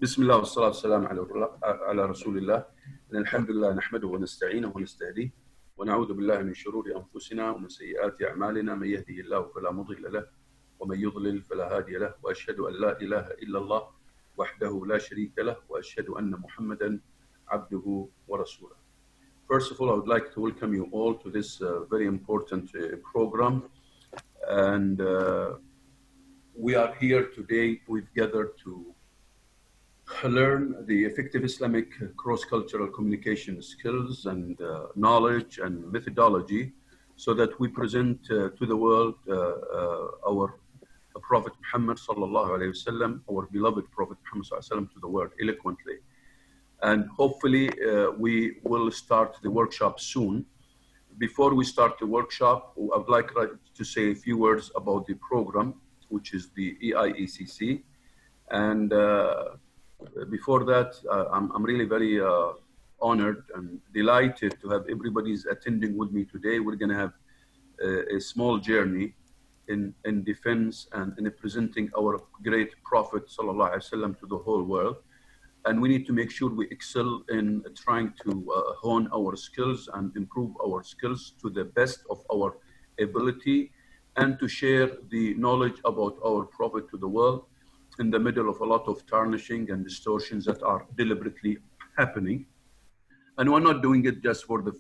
بسم الله والصلاة والسلام على رسول الله. الحمد لله نحمده ونستعينه ونستهديه ونعوذ بالله من شرور أنفسنا ومن سيئات أعمالنا. من يهده الله فلا مضل له ومن يضلل فلا هادي له، وأشهد أن لا إله إلا الله وحده لا شريك له، وأشهد أن محمدا عبده ورسوله. First of all, I would like to welcome you all to this very important program, and we are here today. We've gathered to learn the effective Islamic cross-cultural communication skills and knowledge and methodology, so that we present to the world our Prophet Muhammad sallallahu alaihi wasallam, our beloved Prophet Muhammad sallallahu alaihi wasallam, to the world eloquently. And hopefully we will start the workshop soon. Before we start the workshop, I would like to say a few words about the program, which is the EIECC. And before that, I'm really very honored and delighted to have everybody's attending with me today. We're going to have a small journey in defense and in presenting our great Prophet sallallahu alaihi wasallam to the whole world. And we need to make sure we excel in trying to hone our skills and improve our skills to the best of our ability, and to share the knowledge about our Prophet to the world in the middle of a lot of tarnishing and distortions that are deliberately happening. And we're not doing it just for the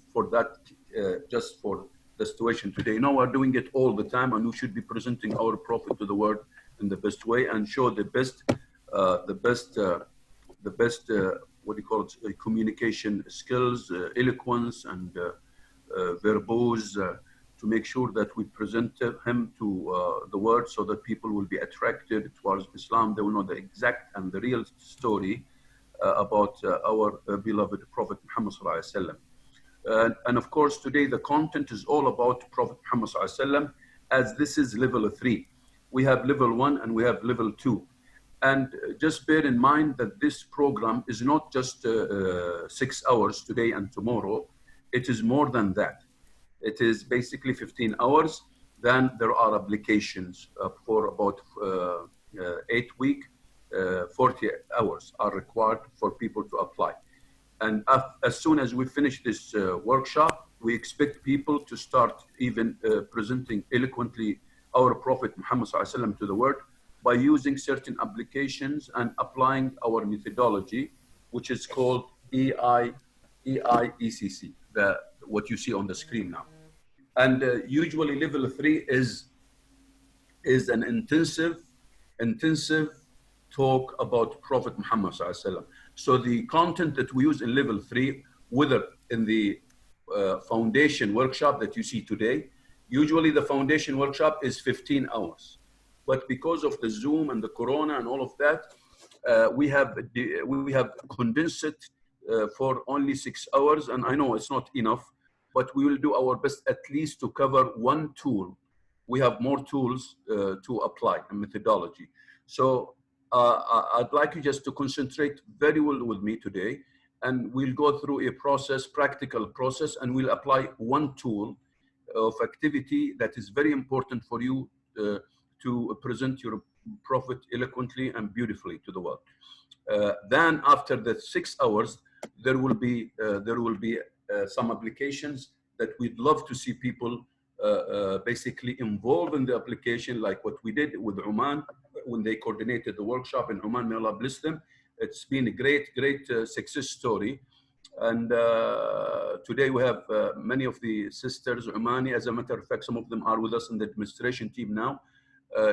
situation today. No, we're doing it all the time, and we should be presenting our Prophet to the world in the best way and show the best what do you call it, communication skills, eloquence, and verbose, to make sure that we present him to the world, so that people will be attracted towards Islam. They will know the exact and the real story about our beloved Prophet Muhammad sallallahu alaihi wasallam. And of course, today the content is all about Prophet Muhammad sallallahu alaihi wasallam, as this is level 3. We have level 1 and we have level 2. And just bear in mind that this program is not just 6 hours today and tomorrow. It is more than that. It is basically 15 hours. Then there are applications for about 8 weeks. 40 hours are required for people to apply. And as soon as we finish this workshop, we expect people to start even presenting eloquently our Prophet Muhammad sallallahu alaihi wasallam to the world by using certain applications and applying our methodology, which is called EIECC, what you see on the screen now. And usually level 3 is an intensive talk about Prophet Muhammad sallallahu alaihi wasallam. So the content that we use in level 3, whether in the foundation workshop that you see today, usually the foundation workshop is 15 hours. But because of the Zoom and the Corona and all of that, we have condensed it for only 6 hours. And I know it's not enough, but we will do our best at least to cover one tool. We have more tools to apply and methodology. So I'd like you just to concentrate very well with me today, and we'll go through a practical process, and we'll apply one tool of activity that is very important for you to present your Prophet eloquently and beautifully to the world. Then after the 6 hours, there will be some applications that we'd love to see people basically involved in the application, like what we did with Oman when they coordinated the workshop in Oman. May Allah bless them. It's been a great success story. And today we have many of the sisters Omani. As a matter of fact, some of them are with us in the administration team now,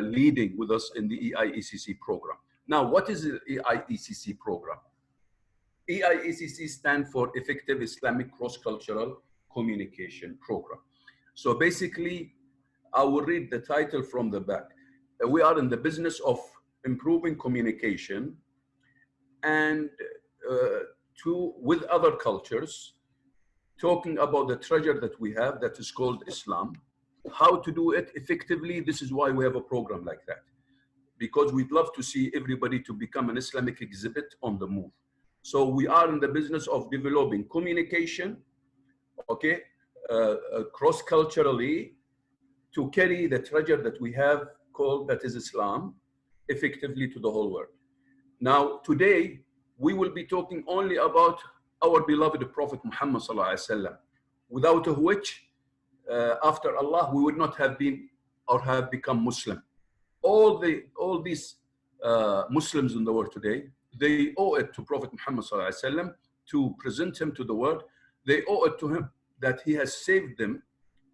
leading with us in the EIECC program. Now, what is the EIECC program? EIECC stands for Effective Islamic Cross-Cultural Communication Program. So basically, I will read the title from the back. We are in the business of improving communication and with other cultures, talking about the treasure that we have that is called Islam. How to do it effectively. This is why we have a program like that, because we'd love to see everybody to become an Islamic exhibit on the move. So we are in the business of developing communication, okay, cross-culturally, to carry the treasure that we have called, that is Islam, effectively to the whole world. Now, today, we will be talking only about our beloved Prophet Muhammad sallallahu alaihi wasallam, without which, after Allah, we would not have been or have become Muslim. All these Muslims in the world today, they owe it to Prophet Muhammad sallallahu alaihi wasallam to present him to the world. They owe it to him that he has saved them.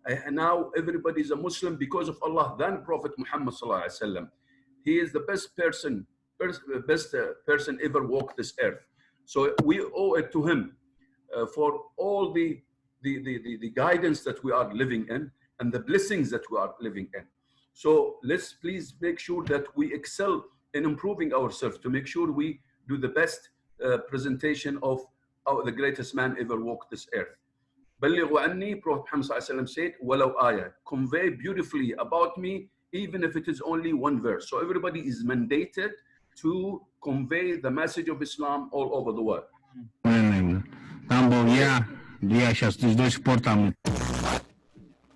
And now everybody is a Muslim because of Allah than Prophet Muhammad sallallahu alaihi wasallam. He is the best person ever walked this earth. So we owe it to him for all the guidance that we are living in and the blessings that we are living in. So let's please make sure that we excel in improving ourselves to make sure we do the best presentation of the greatest man ever walked this earth. بلغوا عني, Prophet Muhammad sallallahu alaihi wasallam said, walau ayah, convey beautifully about me, even if it is only one verse. So everybody is mandated to convey the message of Islam all over the world.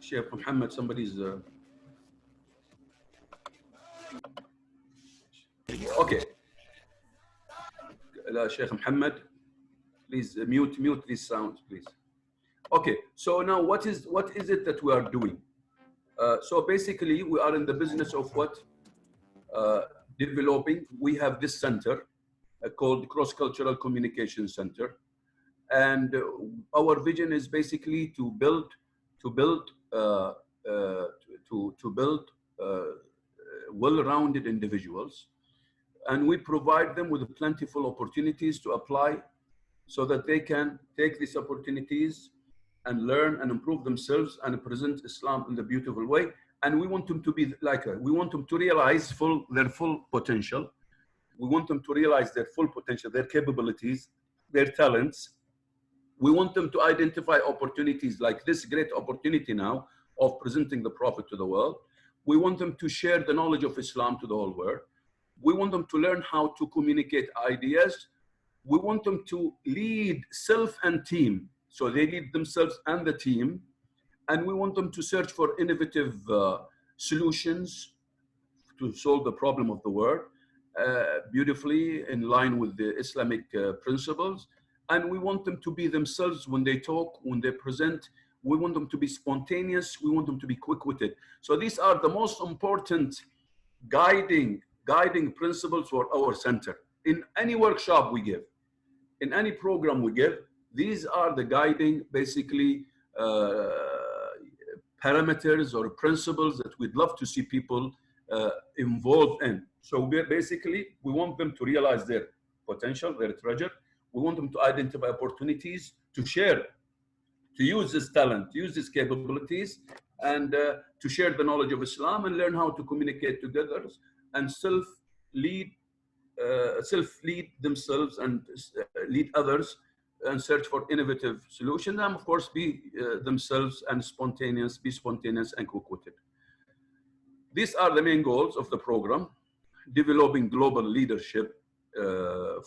Sheikh Muhammad, somebody's okay. Sheikh Muhammad, please mute these sounds, please. Okay, so now what is it that we are doing? So basically, we are in the business of what? Developing. We have this center called Cross-Cultural Communication Center, and our vision is basically to build well-rounded individuals, and we provide them with plentiful opportunities to apply, so that they can take these opportunities and learn and improve themselves and present Islam in the beautiful way. And we want them to be like her. We want them to realize their full potential. We want them to realize their full potential, their capabilities, their talents. We want them to identify opportunities like this great opportunity now of presenting the Prophet to the world. We want them to share the knowledge of Islam to the whole world. We want them to learn how to communicate ideas. We want them to lead self and team. So they lead themselves and the team. And we want them to search for innovative solutions to solve the problem of the world beautifully in line with the Islamic principles. And we want them to be themselves when they talk, when they present. We want them to be spontaneous. We want them to be quick-witted. So these are the most important guiding principles for our center. In any workshop we give, in any program we give, these are the guiding, basically, parameters or principles that we'd love to see people involved in. So we want them to realize their potential, their treasure. We want them to identify opportunities to share, to use this talent, to use these capabilities, and to share the knowledge of Islam and learn how to communicate together and self-lead themselves and lead others and search for innovative solutions, and of course be themselves and be spontaneous and quick-witted. These are the main goals of the program: developing global leadership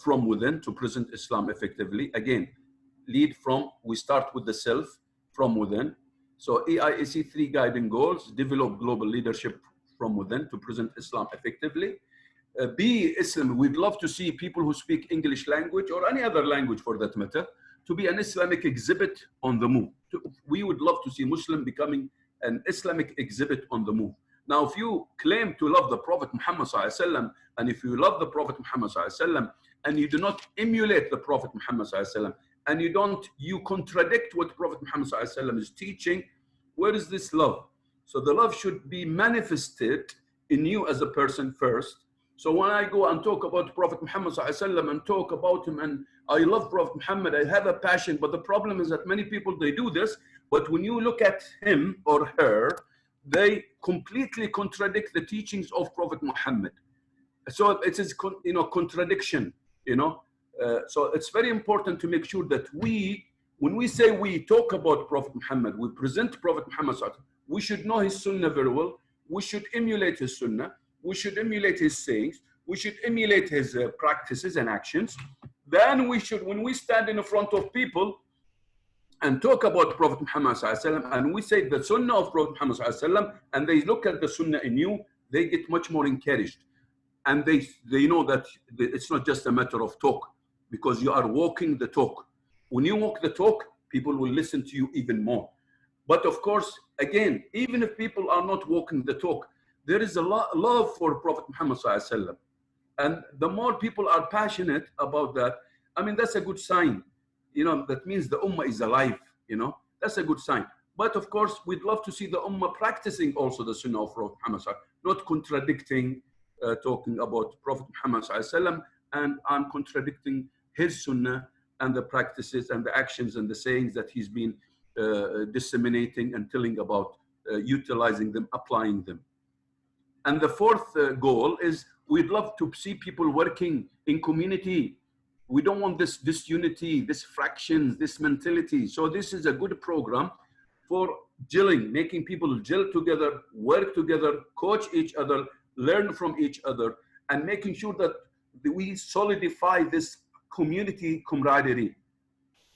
from within to present Islam effectively. Again, we start with the self from within. So EIECC 3 guiding goals: develop global leadership from within to present Islam effectively. Be Islam. We'd love to see people who speak English language or any other language for that matter to be an Islamic exhibit on the move. We would love to see Muslim becoming an Islamic exhibit on the move. Now, if you claim to love the Prophet Muhammad sallallahu alaihi wasallam, and if you love the Prophet Muhammad sallallahu alaihi wasallam, and you do not emulate the Prophet Muhammad sallallahu alaihi wasallam, and you contradict what Prophet Muhammad sallallahu alaihi wasallam is teaching, where is this love? So the love should be manifested in you as a person first. So when I go and talk about Prophet Muhammad ﷺ and talk about him, and I love Prophet Muhammad, I have a passion, but the problem is that many people, they do this, but when you look at him or her, they completely contradict the teachings of Prophet Muhammad. So it is, contradiction, So it's very important to make sure that when we say we talk about Prophet Muhammad, we present Prophet Muhammad ﷺ, we should know his sunnah very well. We should emulate his sunnah. We should emulate his sayings. We should emulate his practices and actions. Then when we stand in front of people and talk about Prophet Muhammad ﷺ, and we say the sunnah of Prophet Muhammad ﷺ, and they look at the sunnah in you, they get much more encouraged. and they know that it's not just a matter of talk, because you are walking the talk. When you walk the talk, people will listen to you even more. But of course, again, even if people are not walking the talk, there is a love for Prophet Muhammad sallallahu alaihi wasallam. And the more people are passionate about that, I mean, that's a good sign. You know, that means the ummah is alive, you know, that's a good sign. But of course, we'd love to see the ummah practicing also the sunnah of Prophet Muhammad, not contradicting, talking about Prophet Muhammad and I'm contradicting his sunnah and the practices and the actions and the sayings that he's been disseminating and telling about, utilizing them, applying them. And the fourth goal is we'd love to see people working in community. We don't want this disunity, this fractions, this mentality. So this is a good program for gelling, making people gel together, work together, coach each other, learn from each other, and making sure that we solidify this community camaraderie,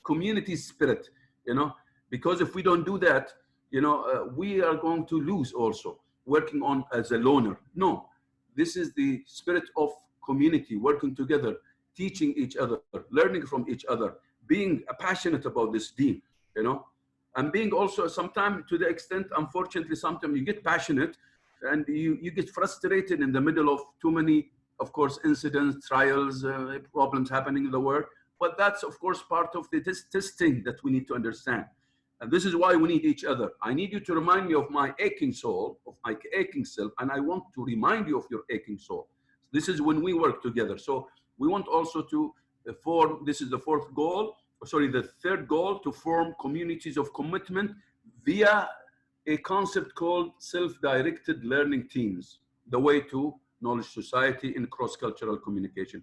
community spirit, you know, because if we don't do that, you know, we are going to lose also working on as a loner. No, this is the spirit of community, working together, teaching each other, learning from each other, being passionate about this deen, you know, and being also sometimes to the extent, unfortunately, sometimes you get passionate and you get frustrated in the middle of too many, of course, incidents, trials, problems happening in the world. But that's, of course, part of the testing that we need to understand. And this is why we need each other. I need you to remind me of my aching soul, of my aching self, and I want to remind you of your aching soul. This is when we work together. So we want also to form, this is the fourth goal, sorry, the third goal, to form communities of commitment via a concept called self-directed learning teams, the way to knowledge society in cross-cultural communication.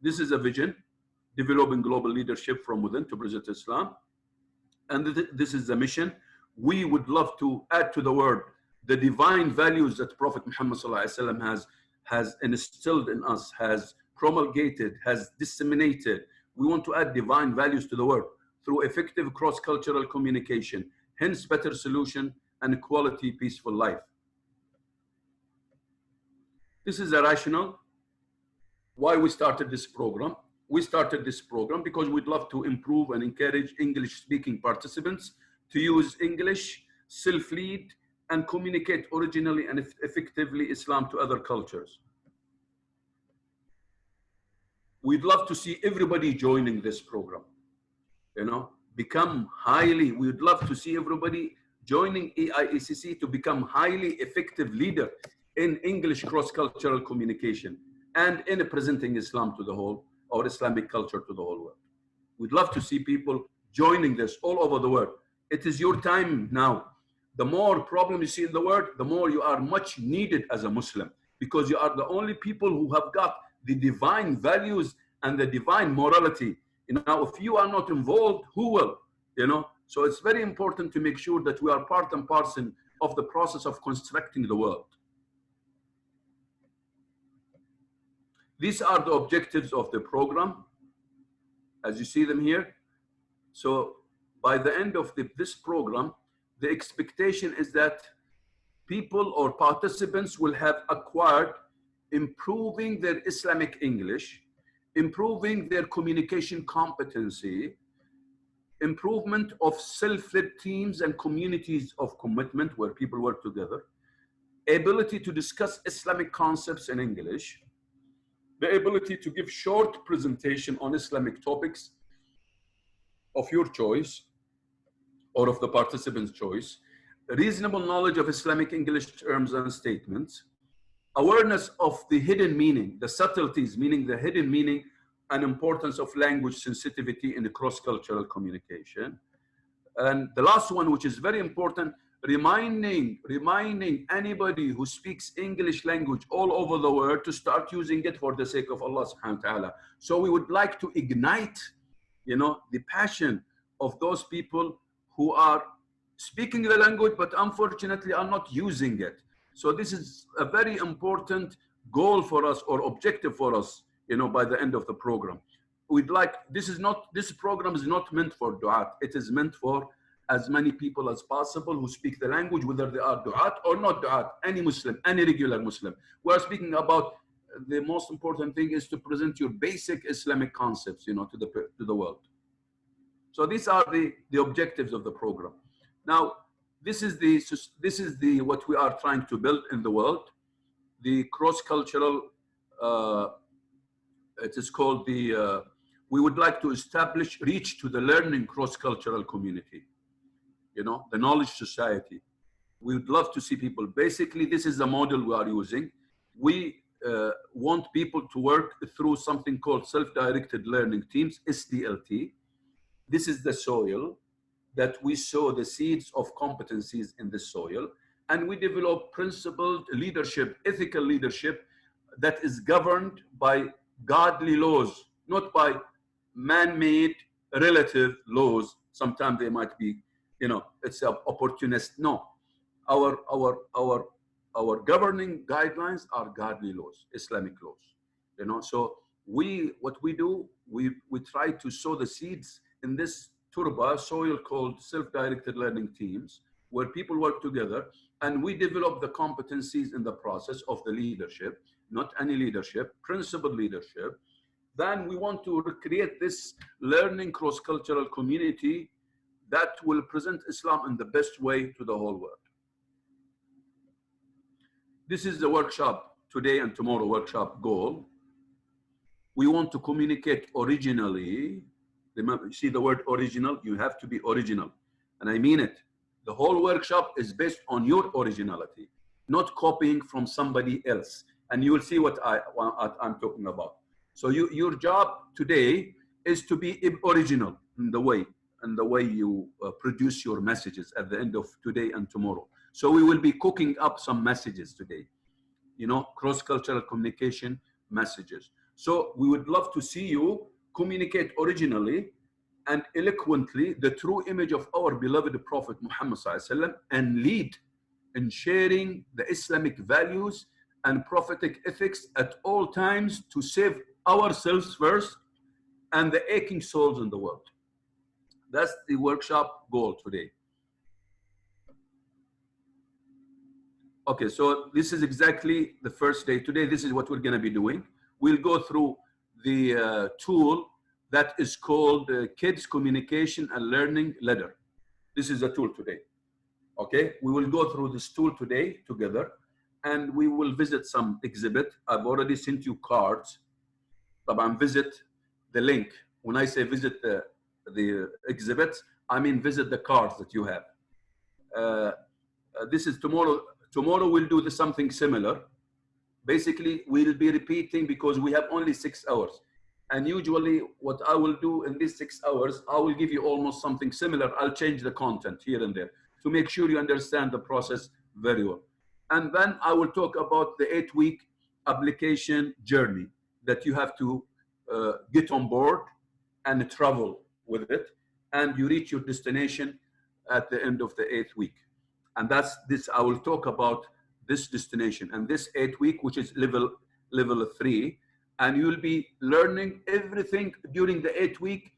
This is a vision, developing global leadership from within to present Islam. And this is the mission. We would love to add to the word the divine values that Prophet Muhammad ﷺ has instilled in us, has promulgated, has disseminated. We want to add divine values to the world through effective cross-cultural communication, hence better solution and quality peaceful life. This is the rationale why we started this program. We started this program because we'd love to improve and encourage English-speaking participants to use English, self-lead, and communicate originally and effectively Islam to other cultures. We'd love to see everybody joining this program, you know, become highly, we'd love to see everybody joining EIECC to become highly effective leader in English cross-cultural communication and in presenting Islam to the whole, or Islamic culture to the whole world. We'd love to see people joining this all over the world. It is your time now. The more problems you see in the world, the more you are much needed as a Muslim, because you are the only people who have got the divine values and the divine morality. You know, if you are not involved, who will? You know, so it's very important to make sure that we are part and parcel of the process of constructing the world. These are the objectives of the program, as you see them here. So by the end of this program, the expectation is that people or participants will have acquired improving their Islamic English, improving their communication competency, improvement of self-led teams and communities of commitment where people work together, ability to discuss Islamic concepts in English, the ability to give short presentation on Islamic topics of your choice or of the participant's choice, reasonable knowledge of Islamic English terms and statements, awareness of the hidden meaning, the subtleties, meaning the hidden meaning and importance of language sensitivity in the cross-cultural communication. And the last one, which is very important, reminding anybody who speaks English language all over the world to start using it for the sake of Allah subhanahu wa ta'ala. So we would like to ignite, you know, the passion of those people who are speaking the language, but unfortunately are not using it. So this is a very important goal for us or objective for us, you know, by the end of the program. We'd like, this program is not meant for du'at. It is meant for as many people as possible who speak the language, whether they are du'at or not du'at, any Muslim, any regular Muslim. We're speaking about the most important thing is to present your basic Islamic concepts, you know, to the world. So these are the objectives of the program. Now, this is the what we are trying to build in the world, the cross-cultural. It is called the. We would like to reach to the learning cross-cultural community. You know, the knowledge society. We would love to see people. Basically, this is the model we are using. We want people to work through something called self-directed learning teams, SDLT. This is the soil that we sow the seeds of competencies in the soil, and we develop principled leadership, ethical leadership that is governed by godly laws, not by man-made relative laws. Sometimes they might be, you know, it's an opportunist. No, our governing guidelines are godly laws, Islamic laws. You know, so what we do, we try to sow the seeds in this turba soil called self-directed learning teams, where people work together, and we develop the competencies in the process of the leadership, not any leadership, principled leadership. Then we want to create this learning cross-cultural community that will present Islam in the best way to the whole world. This is the workshop today and tomorrow workshop goal. We want to communicate originally. Remember, see the word original? You have to be original. And I mean it. The whole workshop is based on your originality, not copying from somebody else. And you will see what I'm talking about. So your job today is to be original in the way you produce your messages at the end of today and tomorrow. So we will be cooking up some messages today, you know, cross-cultural communication messages. So we would love to see you communicate originally and eloquently the true image of our beloved Prophet Muhammad ﷺ, and lead in sharing the Islamic values and prophetic ethics at all times to save ourselves first and the aching souls in the world. That's the workshop goal today. Okay, so this is exactly the first day. Today, this is what we're going to be doing. We'll go through the tool that is called Kids Communication and Learning Ladder. This is a tool today. Okay, we will go through this tool today together, and we will visit some exhibit. I've already sent you cards. But visit the link. When I say visit the exhibits, I mean visit the cards that you have. This is tomorrow. Tomorrow we'll do something similar. Basically, we'll be repeating because we have only 6 hours. And usually what I will do in these 6 hours, I will give you almost something similar. I'll change the content here and there to make sure you understand the process very well. And then I will talk about the 8-week application journey that you have to get on board and travel with it. And you reach your destination at the end of the 8th week. And that's this, I will talk about this destination and this 8th week, which is level 3. And you'll be learning everything during the 8th week,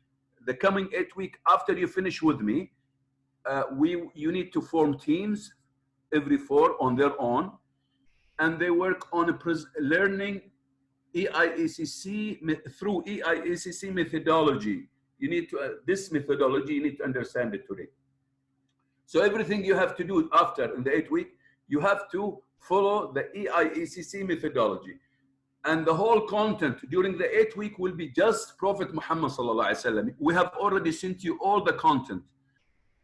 the coming 8th week. After you finish with me, you need to form teams, every 4 on their own, and they work on learning EIECC through EIECC methodology. You need to this methodology, you need to understand it today. So everything you have to do after in the 8th week, you have to follow the EIECC methodology. And the whole content during the 8th week will be just Prophet Muhammad sallallahu alaihi wasallam. We have already sent you all the content.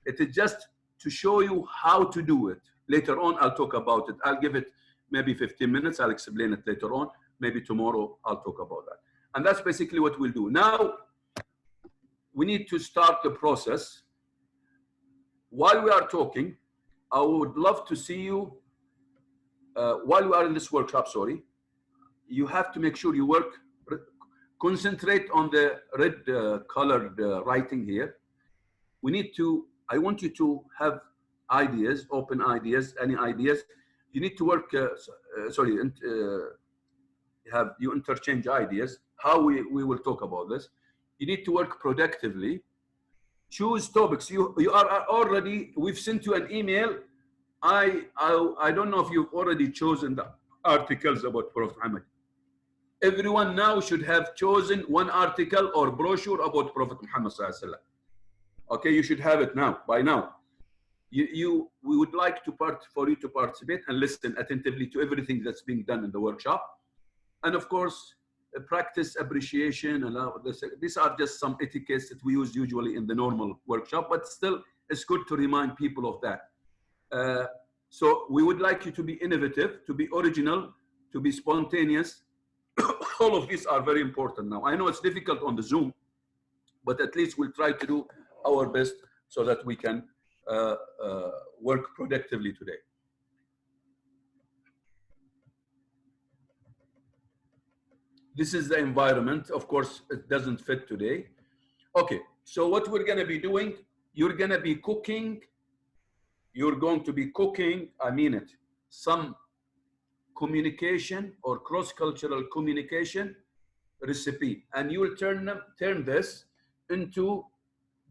It is just to show you how to do it. Later on, I'll talk about it. I'll give it maybe 15 minutes. I'll explain it later on. Maybe tomorrow I'll talk about that. And that's basically what we'll do. Now, we need to start the process. While we are talking, I would love to see you, while we are in this workshop, sorry, you have to make sure you concentrate on the red colored writing here. I want you to have ideas, open ideas, any ideas. You need to work, you interchange ideas, how we will talk about this. You need to work productively. Choose topics. You are already, we've sent you an email. I don't know if you've already chosen the articles about Prophet Muhammad. Everyone now should have chosen one article or brochure about Prophet Muhammad sallallahu alaihi wasallam. Okay, you should have it now, by now. We would like for you to participate and listen attentively to everything that's being done in the workshop. And of course, practice appreciation. And these are just some etiquettes that we use usually in the normal workshop, but still it's good to remind people of that. So we would like you to be innovative, to be original, to be spontaneous. All of these are very important now. I know it's difficult on the Zoom, but at least we'll try to do our best so that we can work productively today. This is the environment. Of course, it doesn't fit today. Okay, so what we're going to be doing, you're going to be cooking. You're going to be cooking, I mean it, some communication or cross-cultural communication recipe. And you will turn this into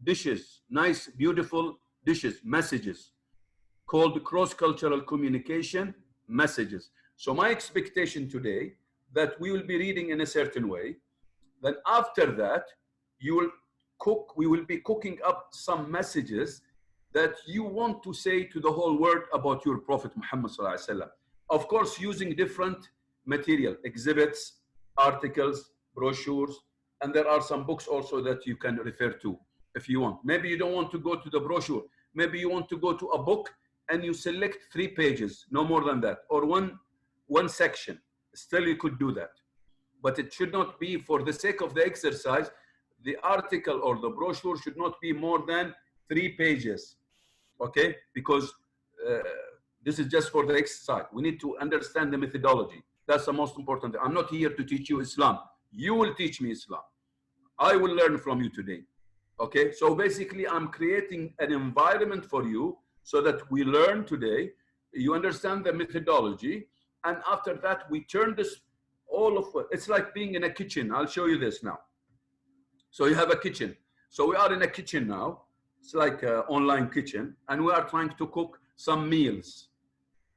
dishes, nice, beautiful dishes, messages, called cross-cultural communication messages. So my expectation today that we will be reading in a certain way. Then after that, you will cook, we will be cooking up some messages that you want to say to the whole world about your Prophet Muhammad sallallahu alaihi wasallam. Of course, using different material, exhibits, articles, brochures, and there are some books also that you can refer to if you want. Maybe you don't want to go to the brochure. Maybe you want to go to a book and you select 3 pages, no more than that, or one section. Still, you could do that. But it should not be, for the sake of the exercise, the article or the brochure should not be more than 3 pages. Okay? Because this is just for the exercise. We need to understand the methodology. That's the most important thing. I'm not here to teach you Islam. You will teach me Islam. I will learn from you today. Okay? So basically, I'm creating an environment for you so that we learn today. You understand the methodology. And after that, we turn this all of it. It's like being in a kitchen. I'll show you this now. So you have a kitchen. So we are in a kitchen now. It's like an online kitchen. And we are trying to cook some meals.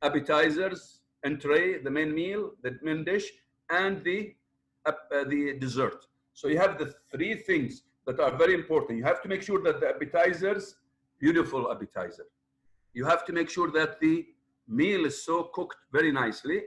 Appetizers, entree, the main meal, the main dish, and the dessert. So you have the 3 things that are very important. You have to make sure that the appetizers, beautiful appetizer. You have to make sure that the meal is so cooked very nicely.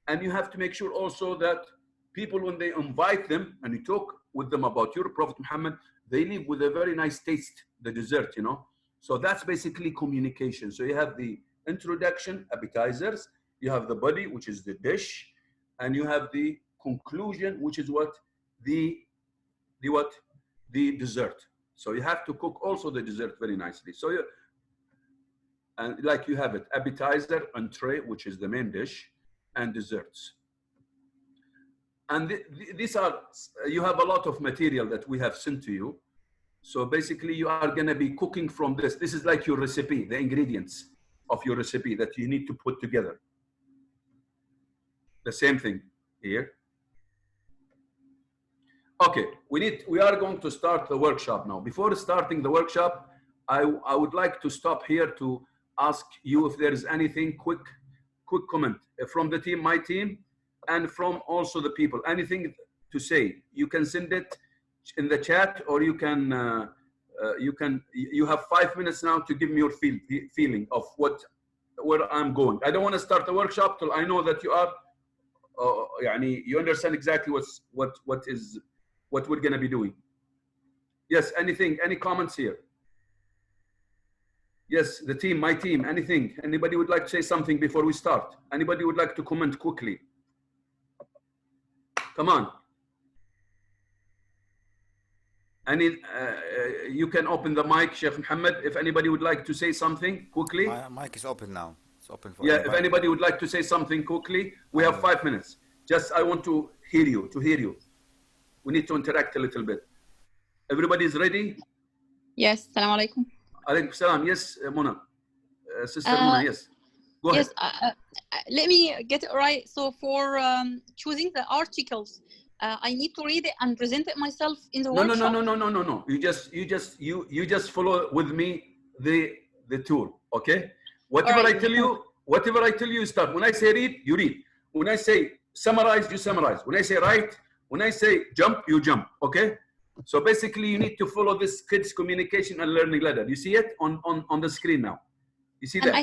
And you have to make sure also that people, when they invite them and you talk with them about your Prophet Muhammad, they leave with a very nice taste, the dessert, you know. So that's basically communication. So you have the introduction, appetizers, you have the body, which is the dish, and you have the conclusion, which is what? The dessert. So you have to cook also the dessert very nicely. So and like you have it, appetizer, entree, which is the main dish, and desserts. And these are, you have a lot of material that we have sent to you. So basically you are going to be cooking from this. This is like your recipe, the ingredients of your recipe that you need to put together. The same thing here. Okay, we are going to start the workshop now. Before starting the workshop, I would like to stop here to ask you if there is anything quick comment from the team, my team, and from also the people. Anything to say, you can send it in the chat, or you can you have 5 minutes now to give me your feeling of where I'm going. I don't want to start the workshop till I know that you are you understand exactly what we're going to be doing. Yes, anything, any comments here? Yes, the team, my team, anything. Anybody would like to say something before we start? Anybody would like to comment quickly? Come on. You can open the mic, Sheikh Muhammad, if anybody would like to say something quickly. My mic is open now. It's open for everybody. If anybody would like to say something quickly, we have 5 minutes. Just, I want to hear you, We need to interact a little bit. Everybody is ready? Yes, Assalamu alaikum. Alaikum salam. Yes, Mona. Sister Mona, yes. Go ahead. Yes, let me get it right. So for choosing the articles, I need to read it and present it myself in the workshop? No. You just follow with me the tour, okay? Whatever I tell you, you start. When I say read, you read. When I say summarize, you summarize. When I say write, when I say jump, you jump, okay? So basically you need to follow this kids communication and learning ladder. You see it on the screen now. You see And that?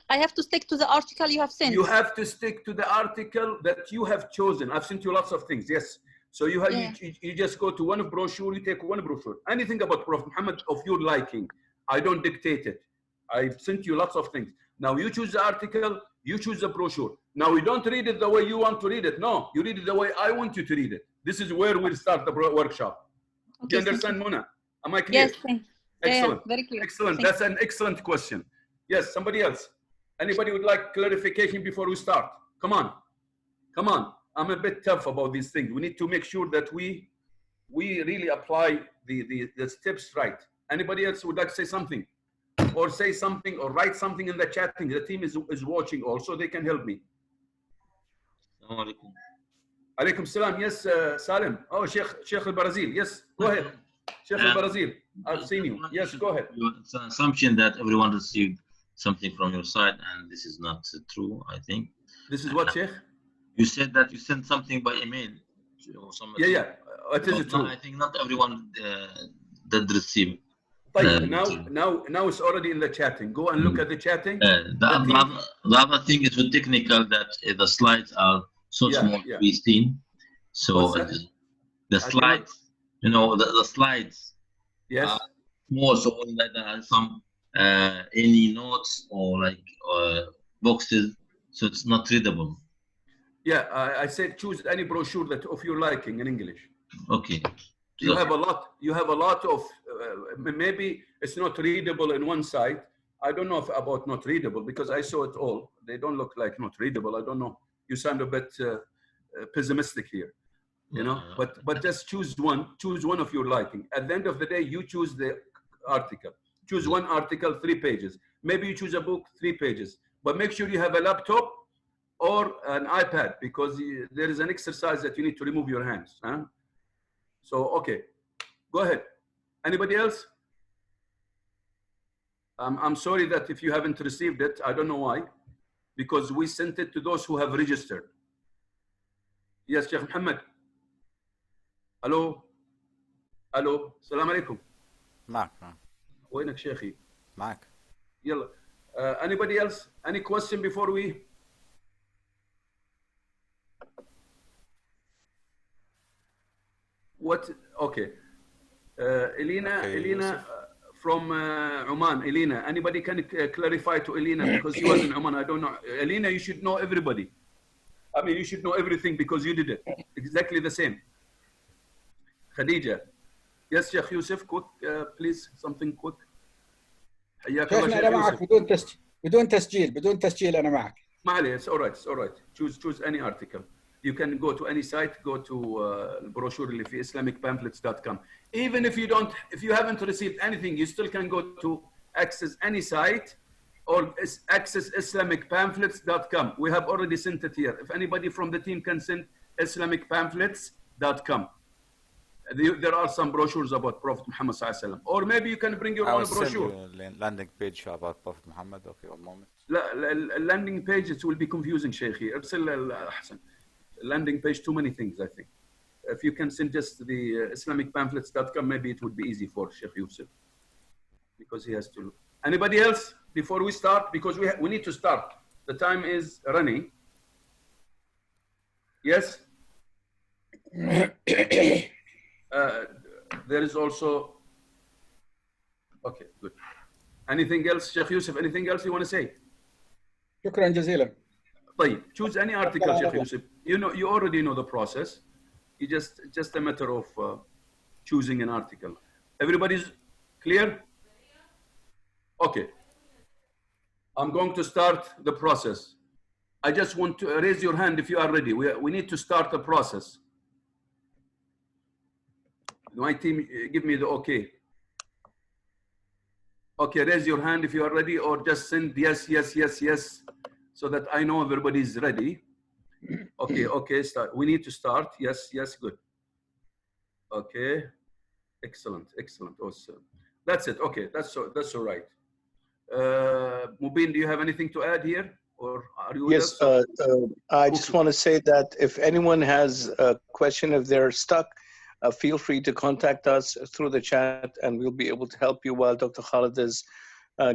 I have to stick to the article you have sent. You have to stick to the article that you have chosen. I've sent you lots of things, yes. So you have you just go to one brochure, you take one brochure. Anything about Prophet Muhammad of your liking. I don't dictate it. I've sent you lots of things. Now you choose the article, you choose the brochure. Now we don't read it the way you want to read it. No, you read it the way I want you to read it. This is where we'll start the workshop. Okay, Do you understand, Mona? Am I clear? Yes, thanks. Excellent. Yeah, very clear. Excellent. Thanks. That's an excellent question. Yes, somebody else. Anybody would like clarification before we start? Come on. Come on. I'm a bit tough about these things. We need to make sure that we really apply the steps right. Anybody else would like to say something? Or say something or write something in the chatting. The team is watching also. They can help me. Assalamu alaikum. Alaikum salam. Yes, Salim. Oh, Sheikh al-Brazil. Yes, go ahead. Sheikh al-Brazil. I've seen you. Yes, go ahead. It's an assumption that everyone received something from your side, and this is not true, I think. This is what, Sheikh? You said that you sent something by email. Or something. Yeah. It is true. I think not everyone did receive. Now it's already in the chatting. Go and look at the chatting. The other thing is technical, that the slides are so small to be seen. So the slides, the slides. Yes. More so that there are some any notes or like boxes, so it's not readable. Yeah, I said choose any brochure that of your liking in English. Okay. You have a lot. You have a lot of. Maybe it's not readable in one side. I don't know about not readable because I saw it all. They don't look like not readable. I don't know. You sound a bit pessimistic here, But just choose one. Choose one of your liking. At the end of the day, you choose the article. Choose one article, 3 pages. Maybe you choose a book, 3 pages. But make sure you have a laptop or an iPad because there is an exercise that you need to remove your hands. Huh? So, okay, go ahead. Anybody else? I'm sorry that if you haven't received it, I don't know why, because we sent it to those who have registered. Yes, Sheikh Muhammad. Hello. Hello. Salam alaikum. معك. وينك شيخي؟ معك. يلا. Anybody else? Any question before we? What? Okay. Elena from Oman. Elena, anybody can clarify to Elena because she was in Oman. I don't know. Elena, you should know everybody. I mean, you should know everything because you did it. Exactly the same. Khadija. Yes, Sheikh Yusuf, quick, please, something quick. حياك الله شيخنا شيخ أنا معك يوسف. بدون تسجيل أنا معك. ما عليه, it's all right. Choose any article. You can go to any site, go to البروشور اللي في islamicpamphlets.com. Even if you haven't received anything, you still can go to access any site or access islamicpamphlets.com. We have already sent it here. If anybody from the team can send islamicpamphlets.com. There are some brochures about Prophet Muhammad sallallahu alaihi wasallam. Or maybe you can bring your own brochure. Landing page about Prophet Muhammad. Okay, one moment. Landing page, it will be confusing, Sheikhi. Landing page, too many things, I think. If you can send just the islamicpamphlets.com, maybe it would be easy for Sheikh Yusuf. Because he has to look. Anybody else before we start? Because we need to start. The time is running. Yes? There is also, okay, good. Anything else, Sheikh Yusuf? Anything else you want to say? شكرا جزيلا. طيب, choose any article, Sheikh Yusuf. You already know the process. You just a matter of choosing an article. Everybody's clear? Okay. I'm going to start the process. I just want to raise your hand if you are ready. We need to start the process. My team, give me the okay. Okay, raise your hand if you are ready, or just send yes, so that I know everybody is ready. Okay, start. We need to start. Yes, good. Okay, excellent. Awesome. That's it. Okay, that's all right. Mubin, do you have anything to add here, or are you with Yes, us? I just want to say that if anyone has a question, if they're stuck, feel free to contact us through the chat and we'll be able to help you while Dr. Khalid is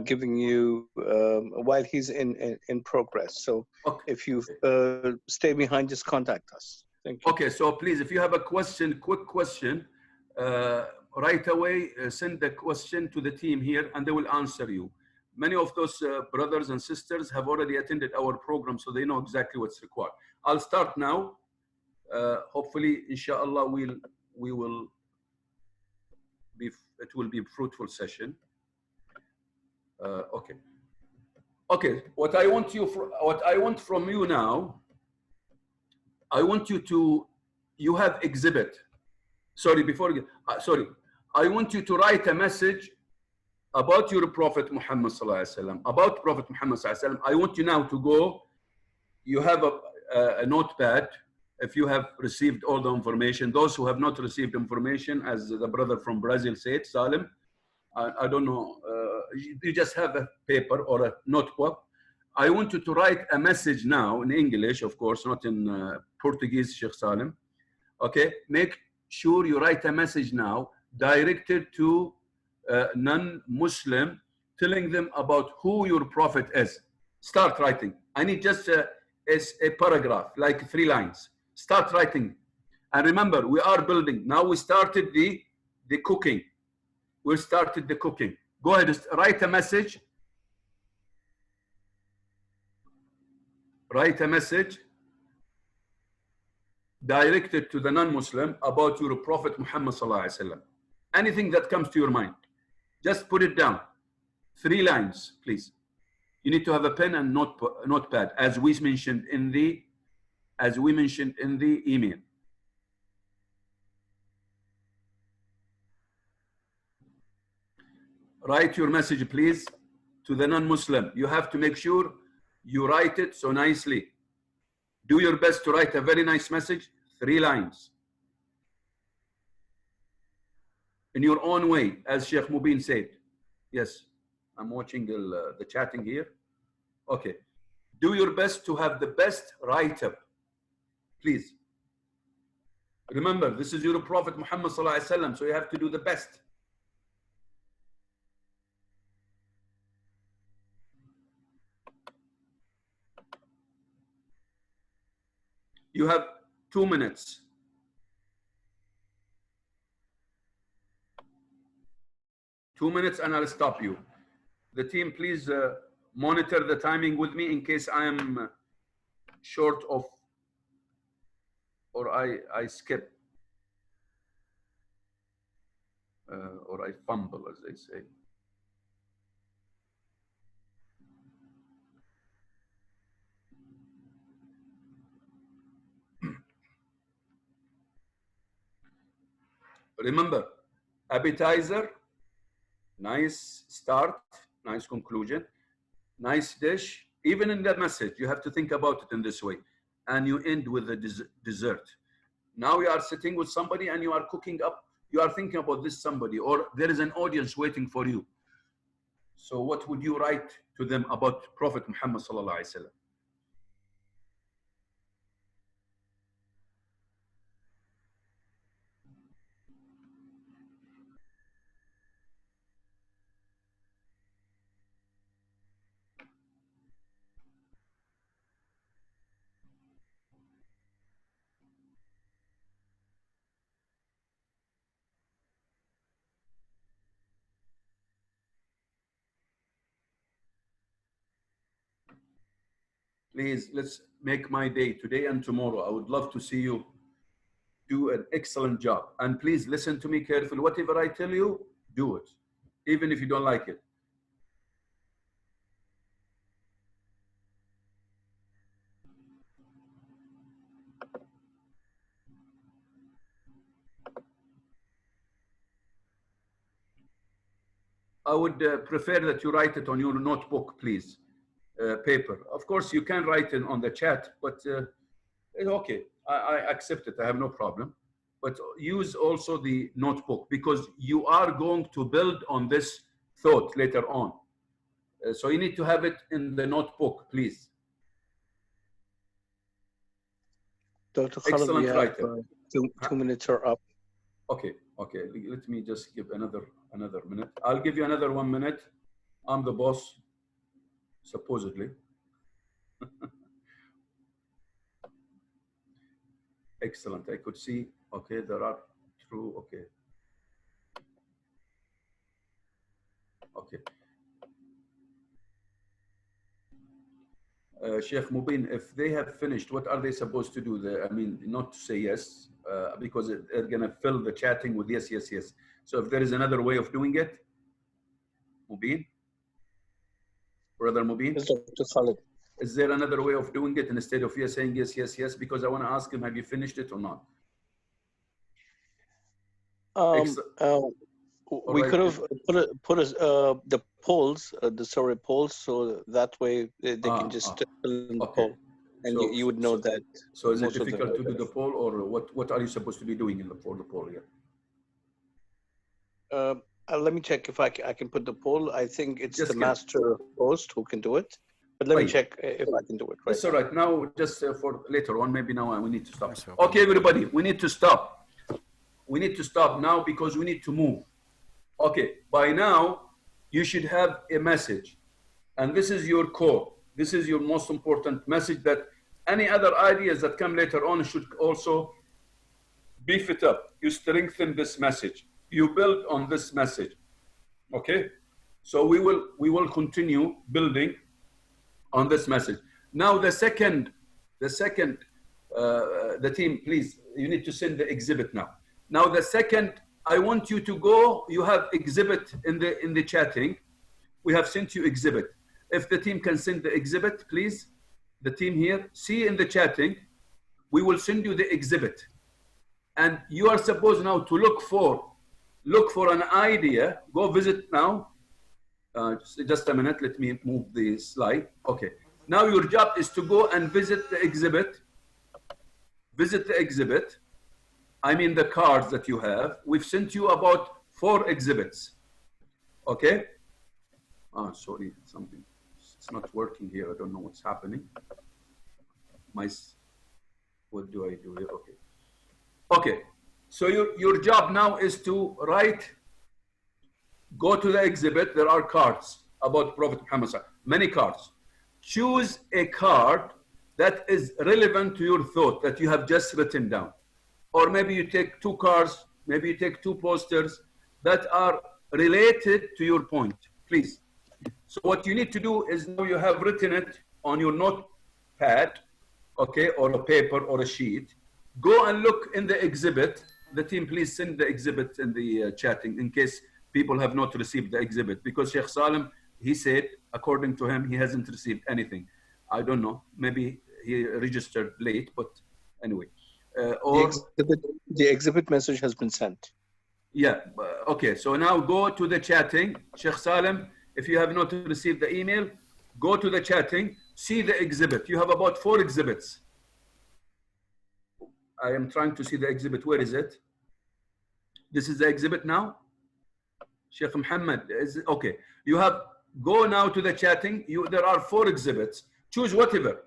giving you, while he's in progress. So Okay. if you stay behind, just contact us. Thank you. Okay, so please, if you have a question, quick question, right away, send the question to the team here and they will answer you. Many of those brothers and sisters have already attended our program, so they know exactly what's required. I'll start now. Hopefully, inshallah, it will be a fruitful session. Okay. Okay, what I want from you now, I want you to, you have exhibit. Sorry, I want you to write a message about your Prophet Muhammad sallallahu alaihi wasallam. About Prophet Muhammad sallallahu alaihi wasallam. I want you now to go. You have a notepad. If you have received all the information, those who have not received information, as the brother from Brazil said, Salim, I don't know. You just have a paper or a notebook. I want you to write a message now in English, of course, not in Portuguese, Sheikh Salim. Okay, make sure you write a message now directed to non-Muslim, telling them about who your prophet is. Start writing. I need just a paragraph, like 3 lines. Start writing. And remember, we are building. Now we started the cooking. We started the cooking. Go ahead, write a message. Write a message directed to the non-Muslim about your Prophet Muhammad sallallahu alaihi wasallam. Anything that comes to your mind, just put it down. 3 lines, please. You need to have a pen and notepad, as we mentioned in the email. Write your message, please, to the non-Muslim. You have to make sure you write it so nicely. Do your best to write a very nice message, 3 lines. In your own way, as Sheikh Mubin said. Yes, I'm watching the chatting here. Okay. Do your best to have the best write-up, please. Remember, this is your Prophet Muhammad sallallahu alaihi wasallam, so you have to do the best. You have 2 minutes. Two minutes and I'll stop you. The team, please monitor the timing with me in case I am short of or I skip or I fumble, as they say. Remember, appetizer, nice start, nice conclusion, nice dish. Even in that message, you have to think about it in this way. And you end with the dessert. Now you are sitting with somebody and you are cooking up, you are thinking about this somebody, or there is an audience waiting for you. So what would you write to them about Prophet Muhammad sallallahu alaihi wasallam? Please, let's make my day today and tomorrow. I would love to see you do an excellent job. And please listen to me carefully. Whatever I tell you, do it, even if you don't like it. I would prefer that you write it on your notebook, please. Paper. Of course, you can write it on the chat, but it's okay. I accept it. I have no problem. But use also the notebook because you are going to build on this thought later on. So you need to have it in the notebook, please. Dr. Khalid, we have two minutes are up. Okay. Let me just give another minute. I'll give you another 1 minute. I'm the boss, supposedly. Excellent. I could see. Okay, there are true. Okay. Sheikh Mubin, if they have finished, what are they supposed to do? I mean, not to say yes, because they're going to fill the chatting with yes, yes, yes. So if there is another way of doing it, Mubin? Brother Mubin? Yes, Dr. Khalid. Is there another way of doing it instead of you saying yes, yes, yes? Because I want to ask him, have you finished it or not? We could have put the polls, the survey polls, so that way they can just fill in the poll, and so, you would know that. So is it difficult to do the poll, or what are you supposed to be doing for the poll here? Let me check if I can put the poll. I think it's just the master host who can do it. But let me check if I can do it. That's all right. Now, just for later on, maybe now we need to stop. Okay, everybody, we need to stop. We need to stop now because we need to move. Okay, by now, you should have a message. And this is your core. This is your most important message, that any other ideas that come later on should also beef it up. You strengthen this message. You build on this message. Okay? So we will continue building on this message. Now the team, please, you need to send the exhibit now. Now the second, I want you to go, you have exhibit in the chatting. We have sent you exhibit. If the team can send the exhibit, please, the team here, see in the chatting, we will send you the exhibit. And you are supposed now to look for an idea. Go visit now. Just a minute, let me move the slide. Okay. Now your job is to go and visit the exhibit. Visit the exhibit. I mean the cards that you have. We've sent you about 4 exhibits. Okay? Oh, sorry, something. It's not working here. I don't know what's happening. What do I do here? Okay. Okay. So your job now is to write. Go to the exhibit. There are cards about Prophet Muhammad. Many cards. Choose a card that is relevant to your thought that you have just written down. Or maybe you take 2 cards, maybe you take 2 posters that are related to your point, please. So what you need to do is, now you have written it on your notepad, okay, or a paper or a sheet. Go and look in the exhibit. The team, please send the exhibit in the chatting in case people have not received the exhibit, because Sheikh Salim, he said, according to him, he hasn't received anything. I don't know, maybe he registered late, but anyway. The exhibit message has been sent. Yeah, okay, so now go to the chatting. Sheikh Salim, if you have not received the email, go to the chatting, see the exhibit. You have about 4 exhibits. I am trying to see the exhibit. Where is it? This is the exhibit now. Sheikh Muhammad, okay. You have, go now to the chatting. There are 4 exhibits. Choose whatever.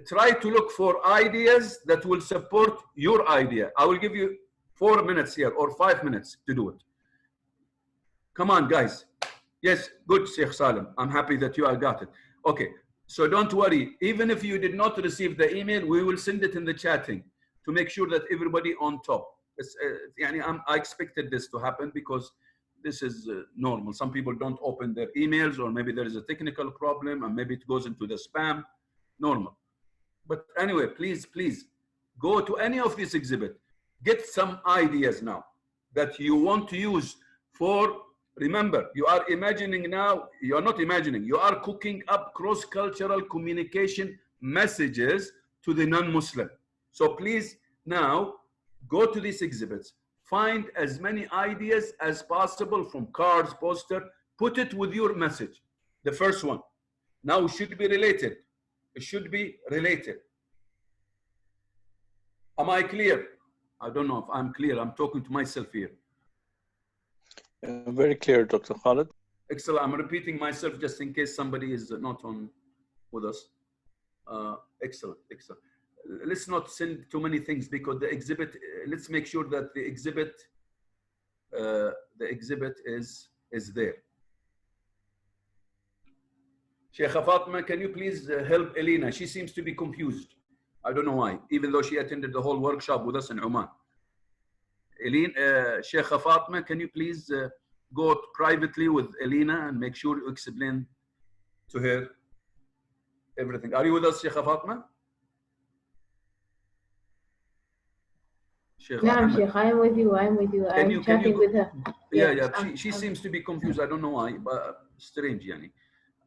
Try to look for ideas that will support your idea. I will give you 4 minutes here or 5 minutes to do it. Come on, guys. Yes, good, Sheikh Salim. I'm happy that you all got it. Okay, so don't worry. Even if you did not receive the email, we will send it in the chatting to make sure that everybody on top. I expected this to happen because this is normal. Some people don't open their emails, or maybe there is a technical problem, and maybe it goes into the spam. Normal. But anyway, please, go to any of these exhibits. Get some ideas now that you want to use for, remember, you are imagining now, you are not imagining, you are cooking up cross-cultural communication messages to the non-Muslim. So please now go to these exhibits, find as many ideas as possible from cards, poster, put it with your message. The first one. Now it should be related. It should be related. Am I clear? I don't know if I'm clear. I'm talking to myself here. Very clear, Dr. Khalid. Excellent. I'm repeating myself just in case somebody is not on with us. Excellent. let's not send too many things because the exhibit, let's make sure that the exhibit is there. Sheikh Fatima, can you please help Elena? She seems to be confused. I don't know why, even though she attended the whole workshop with us in Oman. Elena, Sheikh Fatima, can you please go privately with Elena and make sure you explain to her everything. Are you with us, Sheikh Fatima? No, Sheikh, I'm with you. I'm with you. I'm chatting with her. Yeah. She seems to be confused. I don't know why, but strange, Yani.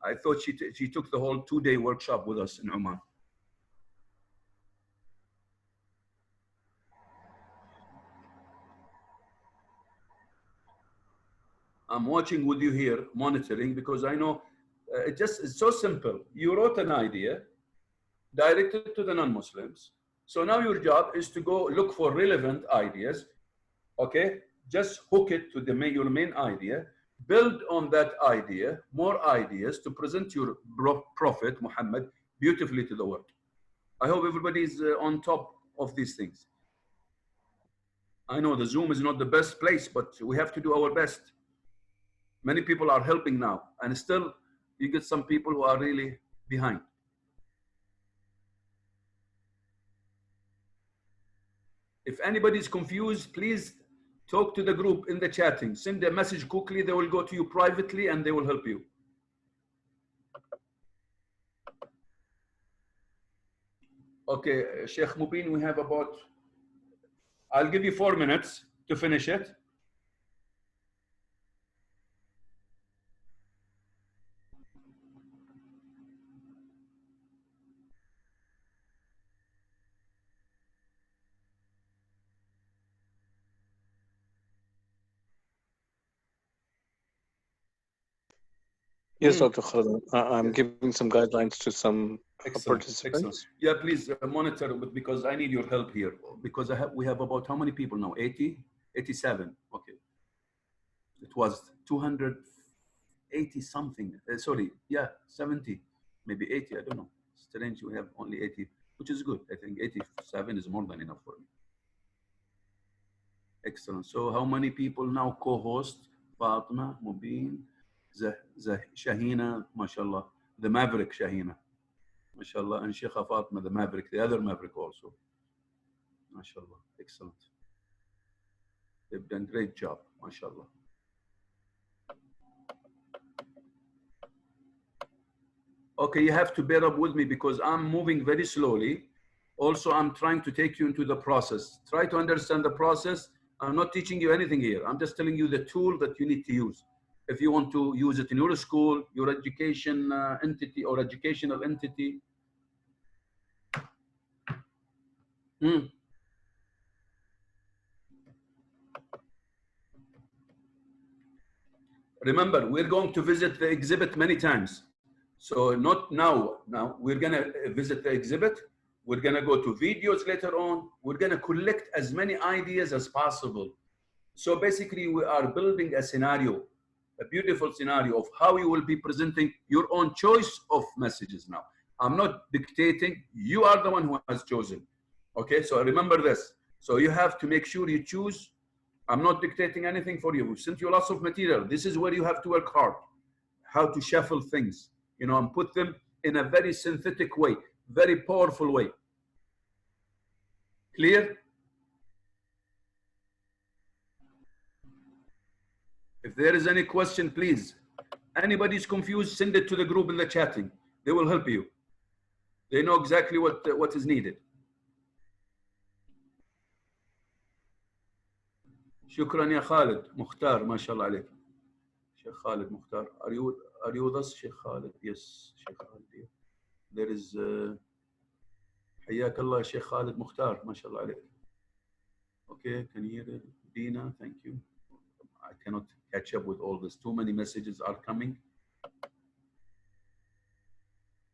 I thought she took the whole 2-day workshop with us in Oman. I'm watching with you here, monitoring, because I know it's so simple. You wrote an idea, directed to the non-Muslims. So now your job is to go look for relevant ideas, okay? Just hook it to your main idea, build on that idea, more ideas to present your Prophet Muhammad beautifully to the world. I hope everybody is on top of these things. I know the Zoom is not the best place, but we have to do our best. Many people are helping now, and still you get some people who are really behind. If anybody is confused, please talk to the group in the chatting. Send a message quickly. They will go to you privately and they will help you. Okay, Sheikh Mubin, we have about, I'll give you 4 minutes to finish it. Yes, Dr. Khalid. I'm giving some guidelines to some participants. Excellent. Yeah, please monitor, because I need your help here. Because we have about how many people now? 80? 87. Okay. It was 280 something. Sorry, yeah, 70, maybe 80. I don't know. Strange, we have only 80, which is good. I think 87 is more than enough for me. Excellent. So how many people now co-host? Fatima, Mubin, Shahina, mashallah, the Maverick Shahina, mashallah, and Sheikh Fatima, the Maverick, the other Maverick also, mashallah, excellent. They've done a great job, mashallah. Okay, you have to bear up with me because I'm moving very slowly. Also, I'm trying to take you into the process. Try to understand the process. I'm not teaching you anything here. I'm just telling you the tool that you need to use. If you want to use it in your school, your education entity or educational entity. Remember, we're going to visit the exhibit many times. So not now. Now we're going to visit the exhibit. We're going to go to videos later on. We're going to collect as many ideas as possible. So basically, we are building a scenario, a beautiful scenario of how you will be presenting your own choice of messages now. I'm not dictating. You are the one who has chosen. Okay, so remember this. So you have to make sure you choose. I'm not dictating anything for you. We sent you lots of material. This is where you have to work hard. How to shuffle things, you know, and put them in a very synthetic way, very powerful way. Clear? If there is any question, please. Anybody's confused, send it to the group in the chatting. They will help you. They know exactly what is needed. Shukran ya Khalid. Mukhtar, mashallah alayk. Sheikh Khalid Mukhtar. Are you with us, Sheikh Khalid? Yes, Sheikh Khalid. Yeah. There is Hayyak Allah, Sheikh Khalid Mukhtar, mashallah alayk. Okay, can you hear it? Dina, thank you. I cannot catch up with all this. Too many messages are coming.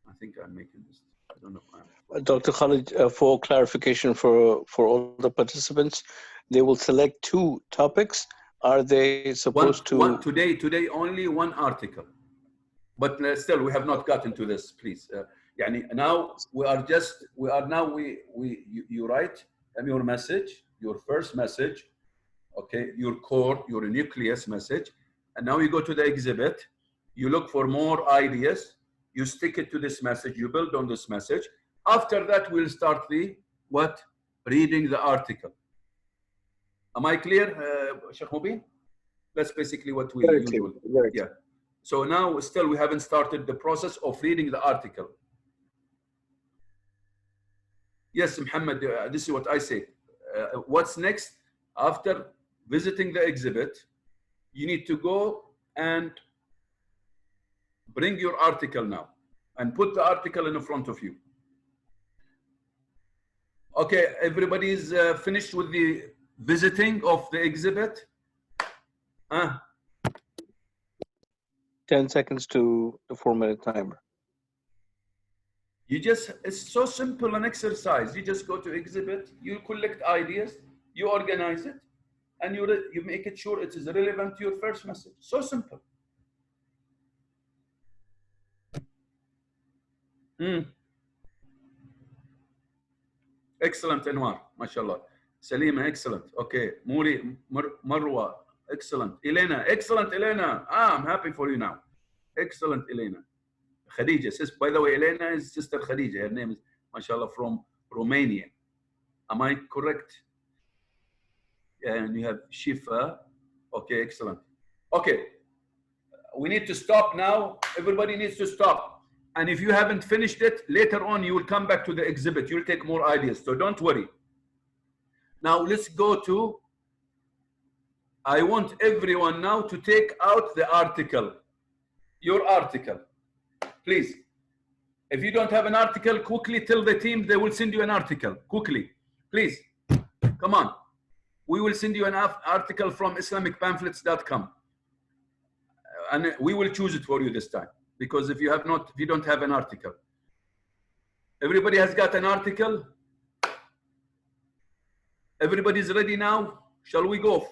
I think I'm making this. I don't know if I'm... Dr. Khalid, for clarification for all the participants, they will select 2 topics. Are they supposed to... Today only 1 article. But still, we have not gotten to this, please. يعني now you write your message, your first message, okay, your core, your nucleus message, and now you go to the exhibit, you look for more ideas, you stick it to this message, you build on this message. After that, we'll start the what? Reading the article. Am I clear, Sheikh Mubin? That's basically what we usually do. Yeah. So now still we haven't started the process of reading the article. Yes, Muhammad, this is what I say. What's next? After visiting the exhibit, you need to go and bring your article now and put the article in front of you. Okay, everybody's finished with the visiting of the exhibit? 10 seconds to the 4-minute timer. It's so simple an exercise. You just go to exhibit, you collect ideas, you organize it, and you make it sure it is relevant to your first message. So simple. Excellent, Anwar, mashallah. Salima, excellent. Okay, Muri, Marwa, excellent. Elena, excellent, Elena. I'm happy for you now. Excellent, Elena. Khadija says, by the way, Elena is Sister Khadija. Her name is, mashallah, from Romania. Am I correct? And you have Shifa. Okay, excellent. Okay, we need to stop now. Everybody needs to stop. And if you haven't finished it, later on, you will come back to the exhibit. You'll take more ideas, so don't worry. Now, let's go to, I want everyone now to take out the article, your article. Please, if you don't have an article, quickly tell the team they will send you an article, quickly. Please, come on. We will send you an article from islamicpamphlets.com. And we will choose it for you this time. Because if you don't have an article. Everybody has got an article? Everybody's ready now? Shall we go?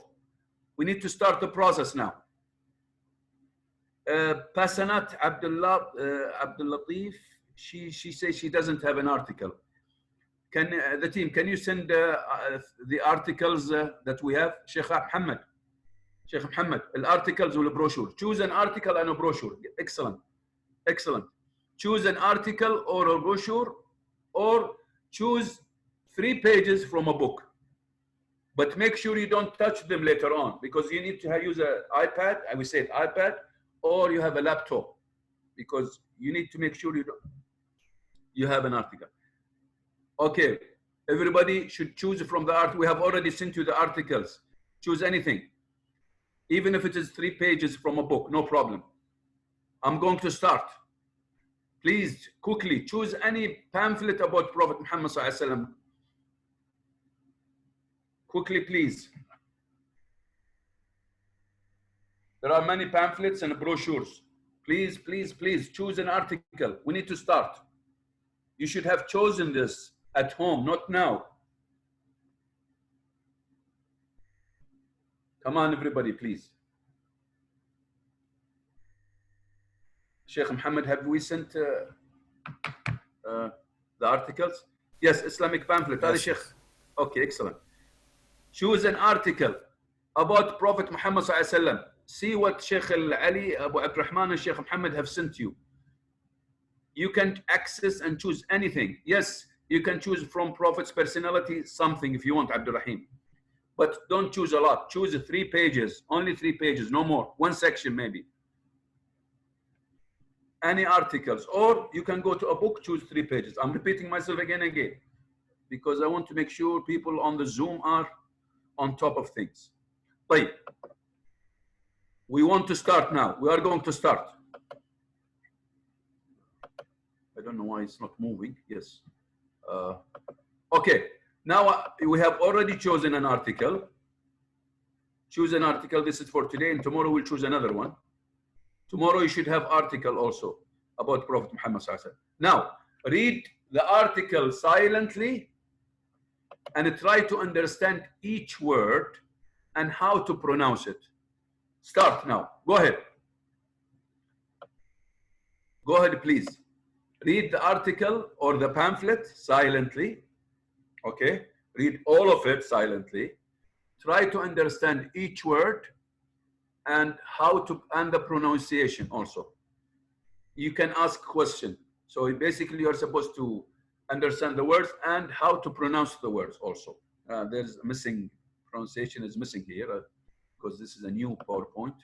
We need to start the process now. Pasanat Abdul Latif, she says she doesn't have an article. Can the team, can you send the articles that we have? Sheikh Muhammad, the articles or the brochure. Choose an article and a brochure. Excellent. Excellent. Choose an article or a brochure, or choose 3 pages from a book. But make sure you don't touch them later on, because you need to use an iPad, I would say iPad, or you have a laptop, because you need to make sure you have an article. Okay, everybody should choose from the art. We have already sent you the articles. Choose anything, even if it is 3 pages from a book, no problem. I'm going to start. Please, quickly, choose any pamphlet about Prophet Muhammad Sallallahu Alaihi Wasallam. Quickly, please. There are many pamphlets and brochures. Please, please, please, choose an article. We need to start. You should have chosen this at home, not now. Come on, everybody, please. Sheikh Muhammad, have we sent the articles? Yes, Islamic pamphlet. Yes. Sheikh. Okay, excellent. Choose an article about Prophet Muhammad Sallallahu Alaihi Wasallam. See what Sheikh Ali, Abu Abdurrahman and Sheikh Muhammad have sent you. You can access and choose anything. Yes, you can choose from Prophet's personality something if you want, Abdurrahim. But don't choose a lot. Choose 3 pages, only 3 pages, no more. 1 section maybe. Any articles, or you can go to a book, choose 3 pages. I'm repeating myself again and again, because I want to make sure people on the Zoom are on top of things. Wait. We want to start now. We are going to start. I don't know why it's not moving. Yes. Okay. Now we have already chosen an article. Choose an article. This is for today, and tomorrow we'll choose another one. Tomorrow you should have article also about Prophet Muhammad Sallallahu Alaihi Wasallam. Now, read the article silently and try to understand each word and how to pronounce it. Start now. Go ahead. Go ahead, please. Read the article or the pamphlet silently. Okay, read all of it silently. Try to understand each word and the pronunciation also. You can ask question. So basically you're supposed to understand the words and how to pronounce the words also. There's missing, pronunciation is missing here because this is a new PowerPoint.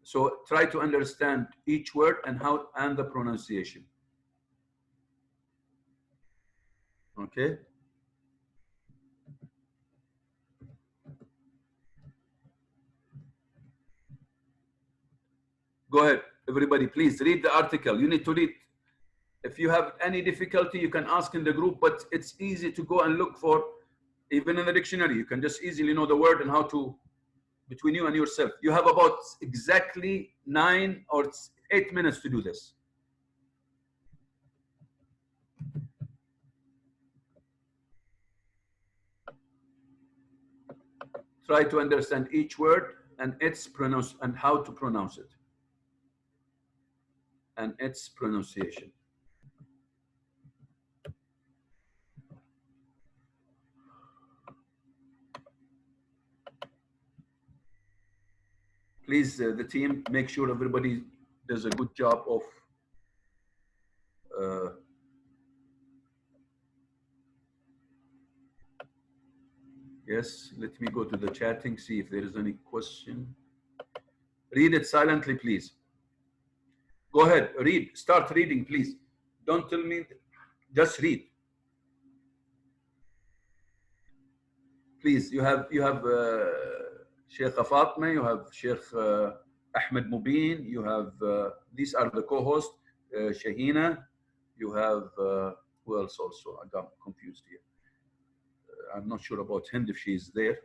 So try to understand each word and the pronunciation. Okay. Go ahead, everybody, please read the article. You need to read. If you have any difficulty, you can ask in the group, but it's easy to go and look for, even in the dictionary. You can just easily know the word and how to, between you and yourself. You have about exactly 9 or 8 minutes to do this. Try to understand each word and its and how to pronounce it and its pronunciation. Please, the team, make sure everybody does a good job of yes, let me go to the chatting, see if there is any question. Read it silently, please. Go ahead, read. Start reading, please. Don't tell me, just read. Please, you have Sheikh Fatma, you have Sheikh Ahmed Mubin, you have, these are the co-hosts, Shahina, you have, who else also? I got confused here. I'm not sure about Hind if she's there.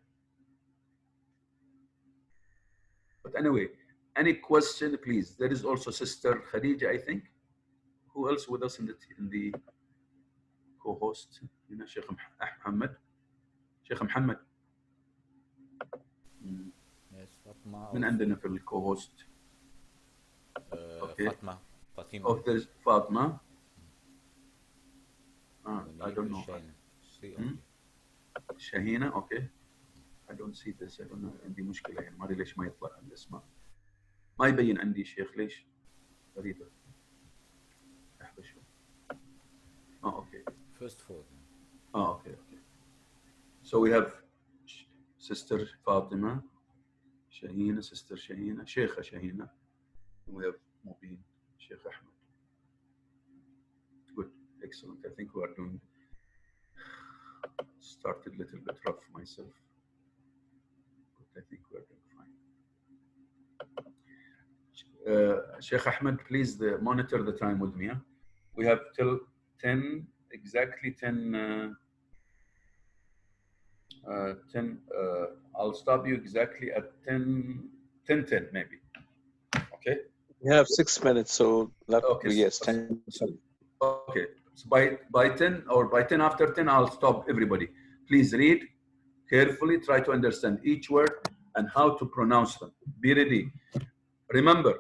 But anyway, any question, please. There is also Sister Khadija, I think. Who else with us in the co-host? You know, Sheikh Muhammad. Sheikh Muhammad. Yes, Fatma. من عندنا في الكو-host. Okay. Fatma. Fatima. Oh, there's Fatma. I don't know. Shahina, okay. I don't see this. I don't know. عندي مشكلة يعني ما أدري ليش ما يطلع الاسماء. ما يبين عندي شيخ ليش؟ غريبة. لحظة شوي. Okay. First four. Okay. So we have Sister Fatima, Shahina, Sister Shahina, Sheikh Shahina. We have Mubin, Sheikh Ahmed. Good, excellent. I think we are doing. Started a little bit rough myself, but I think we are doing fine. Sheikh Ahmed, please monitor the time with me. Huh? We have till 10, exactly 10. 10. I'll stop you exactly at 10:10 maybe. Okay. We have 6 minutes, so that okay. Be, yes, 10. Okay. So by 10 or by 10 after 10, I'll stop everybody. Please read carefully. Try to understand each word and how to pronounce them. Be ready. Remember,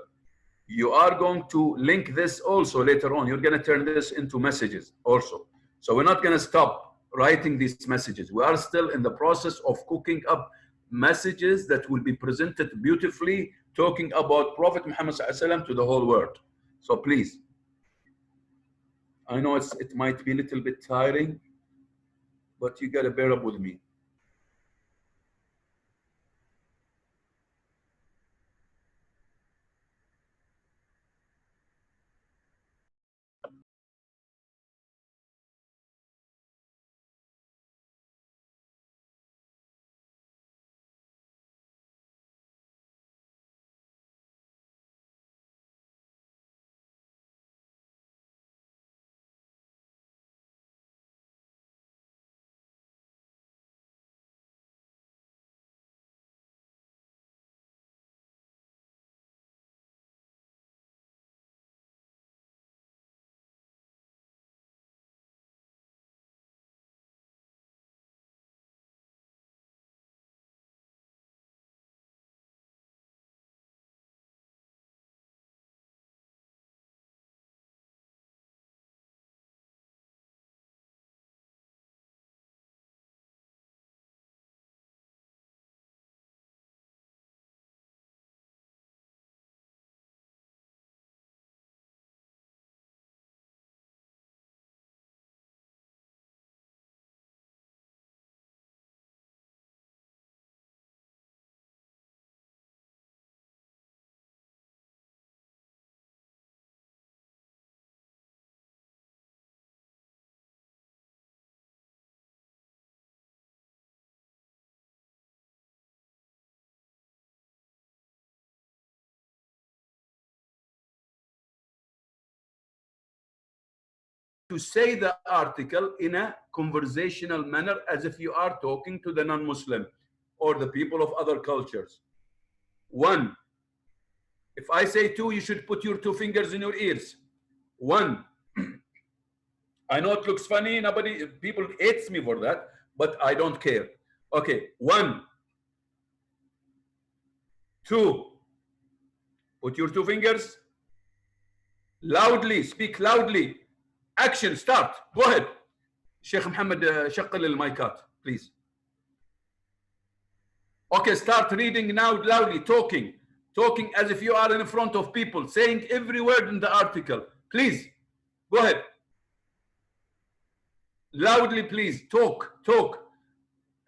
you are going to link this also later on. You're going to turn this into messages also. So we're not going to stop writing these messages. We are still in the process of cooking up messages that will be presented beautifully, talking about Prophet Muhammad ﷺ to the whole world. So please, I know it might be a little bit tiring, but you got to bear up with me. to say the article in a conversational manner as if you are talking to the non-Muslim or the people of other cultures. 1. If I say 2, you should put your 2 fingers in your ears. 1. I know it looks funny, people hates me for that, but I don't care. Okay, 1, 2. Put your 2 fingers. Loudly, speak loudly. Action, start. Go ahead. Sheikh Muhammad, شغل المايكات, please. Okay, start reading now loudly, talking as if you are in front of people, saying every word in the article. Please, go ahead. Loudly, please, talk,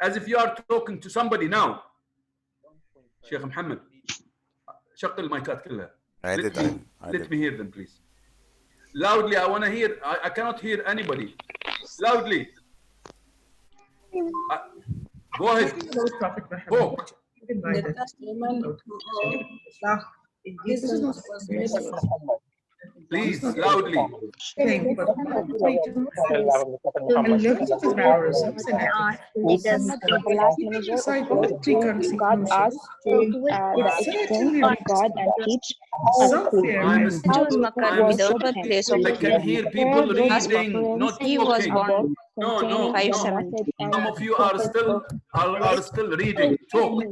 as if you are talking to somebody now. Sheikh Muhammad, شغل المايكات كلها. Let me hear them, please. Loudly, I want to hear. I cannot hear anybody. Loudly. Go ahead. Talk. Please, loudly. God us to the extent of God and teach us I can hear people reading, not he was talking. born No. 570. Some of you are still reading. Talk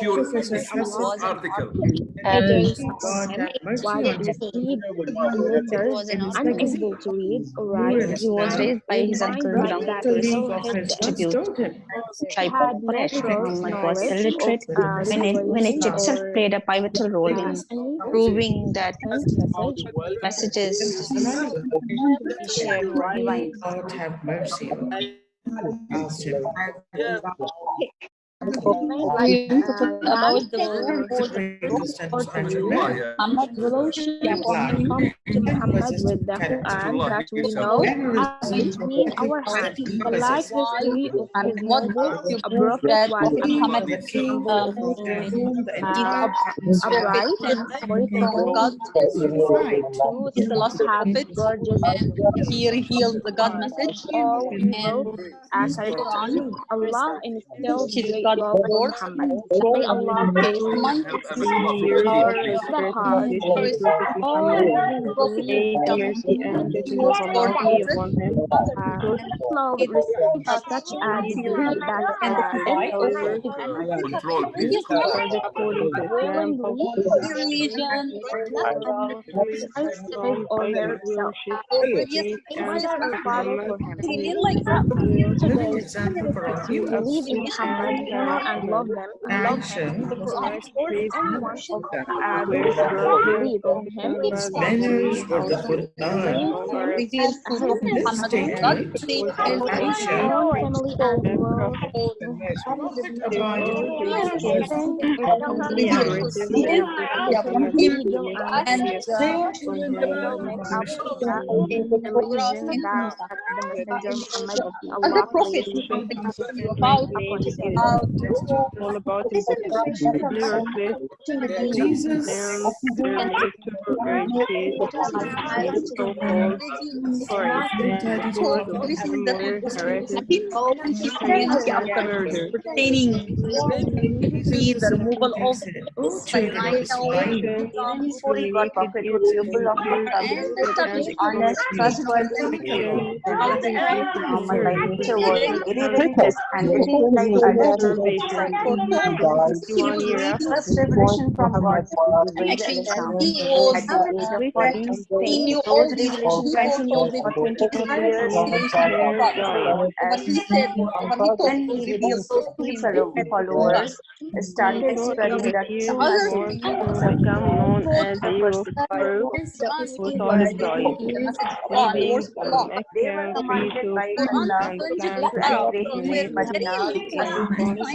your article. While received letters unable to read or write, he was raised by his uncle belonging to his tribute. Muhammad was illiterate when it itself played a pivotal role in proving that messages he shared were divine. God have mercy on me. Asked him. About the Muhammad to Muhammad with the Quran that we know between our hands. The life history of his noble, a prophet was Muhammad upright and spiritual. God is the last prophet. He revealed the God message and Allah instilled great love in Muhammad. May Allah praise him. Love received such a degree that you believe in Muhammad and love them, love him. The Quran forces anyone of believe in him. Manners were the Quran. reveals to Muhammad God save his Own family and world. Other prophets about all about his Jesus pertaining the removal of revelation from God. He knew all the for 22 years. But he said, but he told his followers started spreading that he was become known as a worshiper who saw his joy. They were commanded by Allah to emigrate away Medina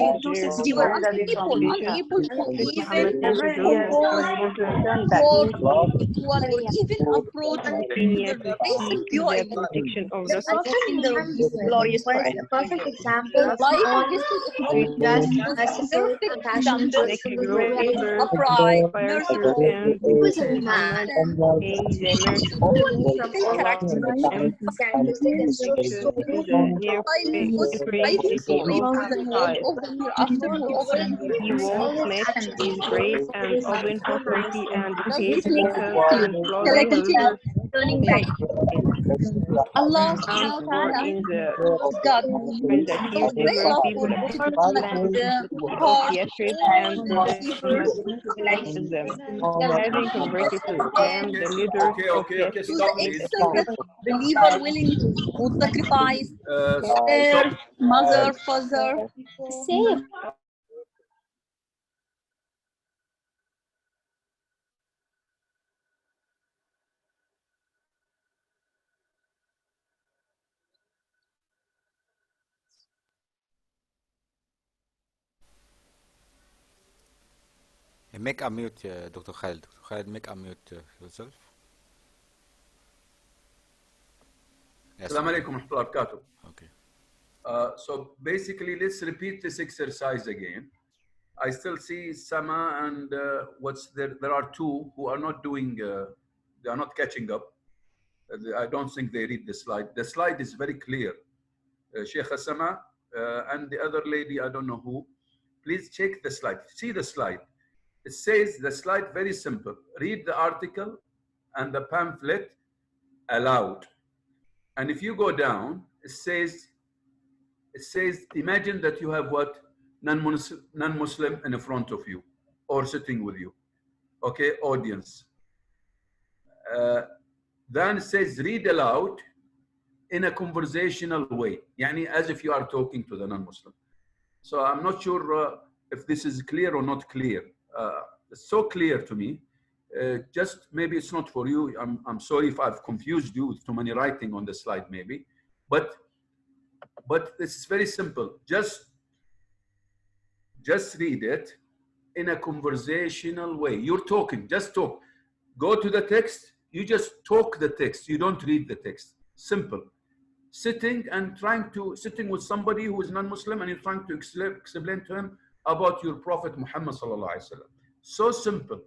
diagnosis, he was unable to even equal or even approach the basic POA. Especially in the glorious time. A perfect example of Like, all obviously, it that was necessary perfect compassion to make example, you grow able, upright, merciful, he was a man, from all characteristic, characteristic and social was, I think so, in the world of the hereafter, whoever he was always that his this makes it clear. Shall I continue? turning right. Allah subhanahu wa ta'ala is God. So very often to connect the heart and believers Okay, to stop, the please. extent that believer willing would sacrifice their Stop. mother, father, save. Make unmute, Dr. Khalid. Dr. Khalid, make unmute yourself. Yes. Assalamu alaikum wa rahmatullahi wa barakatuh. Okay. So basically, let's repeat this exercise again. I still see Sama and what's there. There are two who are not doing. They are not catching up. I don't think they read the slide. The slide is very clear. Sheikh Sama and the other lady, I don't know who. Please check the slide. See the slide. It says the slide very simple. Read the article and the pamphlet aloud. And if you go down, it says, imagine that you have what? Non-Muslim in front of you or sitting with you. Okay, audience. Then it says, read aloud in a conversational way. Yani as if you are talking to the non-Muslim. So I'm not sure if this is clear or not clear. It's so clear to me. Just maybe it's not for you. I'm sorry if I've confused you with too many writing on the slide maybe. But this is very simple. Just read it in a conversational way. You're talking, just talk. Go to the text, you just talk the text. You don't read the text. Simple. Sitting with somebody who is non-Muslim and you're trying to explain to him about your Prophet Muhammad sallallahu alaihi wasallam. So simple,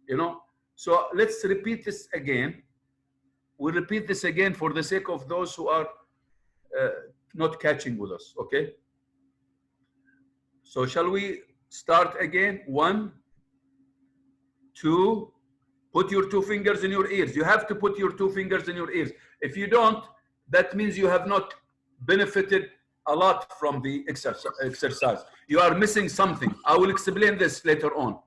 you know. So let's repeat this again. We'll repeat this again for the sake of those who are not catching with us, okay? So shall we start again? 1, 2, put your 2 fingers in your ears. You have to put your 2 fingers in your ears. If you don't, that means you have not benefited a lot from the exercise. You are missing something. I will explain this later on.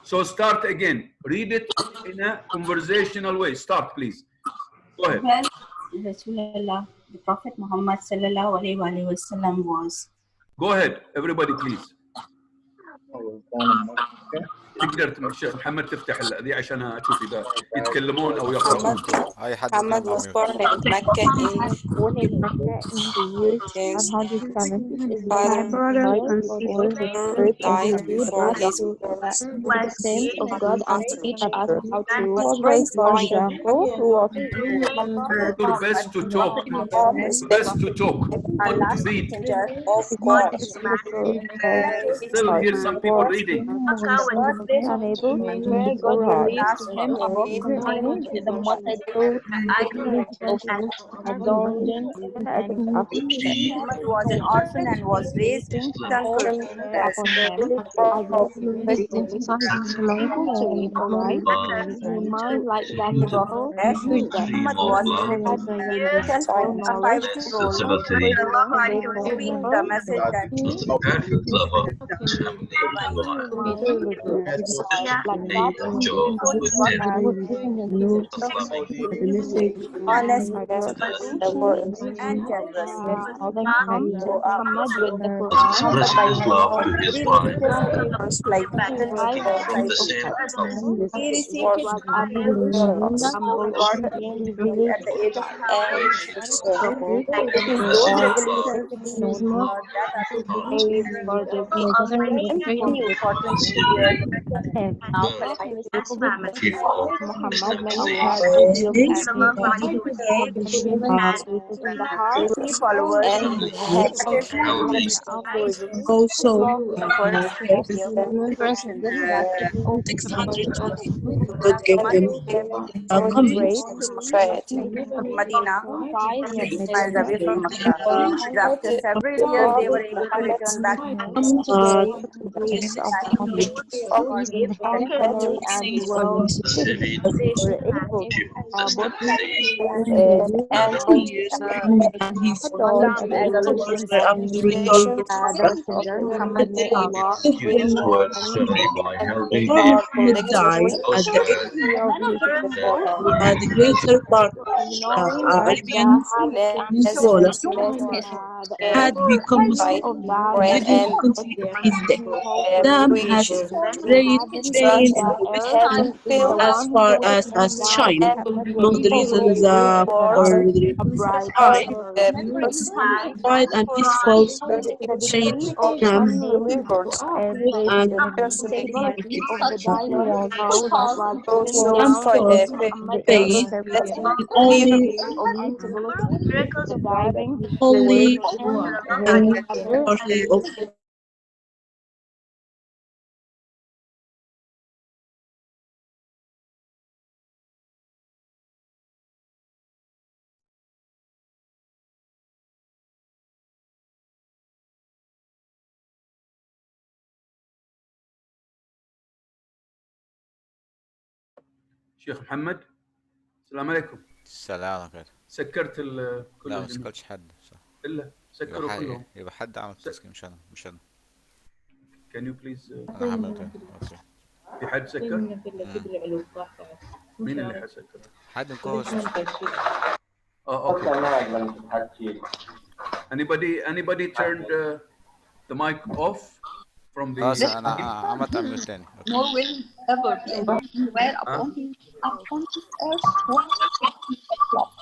So start again. Read it in a conversational way. Start, please. Go ahead. Rasulullah, the Prophet Muhammad sallallahu alaihi wasallam was. Go ahead, everybody, please. تقدر محمد تفتح دي عشان اشوف اذا يتكلمون او يقرؤون. Muhammad was born in Mecca in the year 170. His father died before his birth. The saints of God and teach us how to Was raised for by example, to walk Your best to talk. Best to talk, not to read. of God. Still hear some people reading. unable to God released to him a book containing the multitude of adorned and Muhammad was an orphan and was raised calling upon them as a first emphasizing humanity to read or write in a mind like that of all Muhammad was a 5-year-old between the message that they enjoy with their honest, respectful, and generous. Muhammad with the Quran expressing his love to his He wife. received words like The same he received his humble reward village at the age of and 100. so It is he those also revelations knows more that are to be praise for the continue for 20 years and now. after receiving the people Muhammad that may say had revealed This and is sweetest in the heart His followers and had heralding also efforts impression that of 620 God gave them a command great Medina, 5 miles away from Mecca. But after several years, they were able to return back to uh, grace of God gave them family and the world Saving were able people both that say and Muhammad and his told the as a Egyptians Muslim. were unresolved. the messenger Muhammad may Allah executed towards Sunni by heralding Before him. Muhammad died at Those the were the greater part knowing Arabian Peninsula the had become Muslim of that within 20 of his death. Islam has spread in the earth is the as one far who as that China. Among the people will reasons be for the a bright time, star. quiet and peaceful The Shaykh decree of Islam unnamed and and predictable of the Bible was how that was sent Islam down to taught Muhammad and faith everything in only of intelligence, describing the word only and in other party of شيخ محمد السلام عليكم. السلام عليكم. سكرت كل لا ما الجميع سكرتش حد صح. الا سكروا كلهم. يبقى حد عمل التسكير مش انا. Can you please انا عملته. اوكي. في حد سكر؟ مين اللي حسكر؟ حد كوست. اوكي. Anybody turned the mic off from the خلاص انا عملت اميوت تاني. Nor will ever be able to wear upon this earth one flop.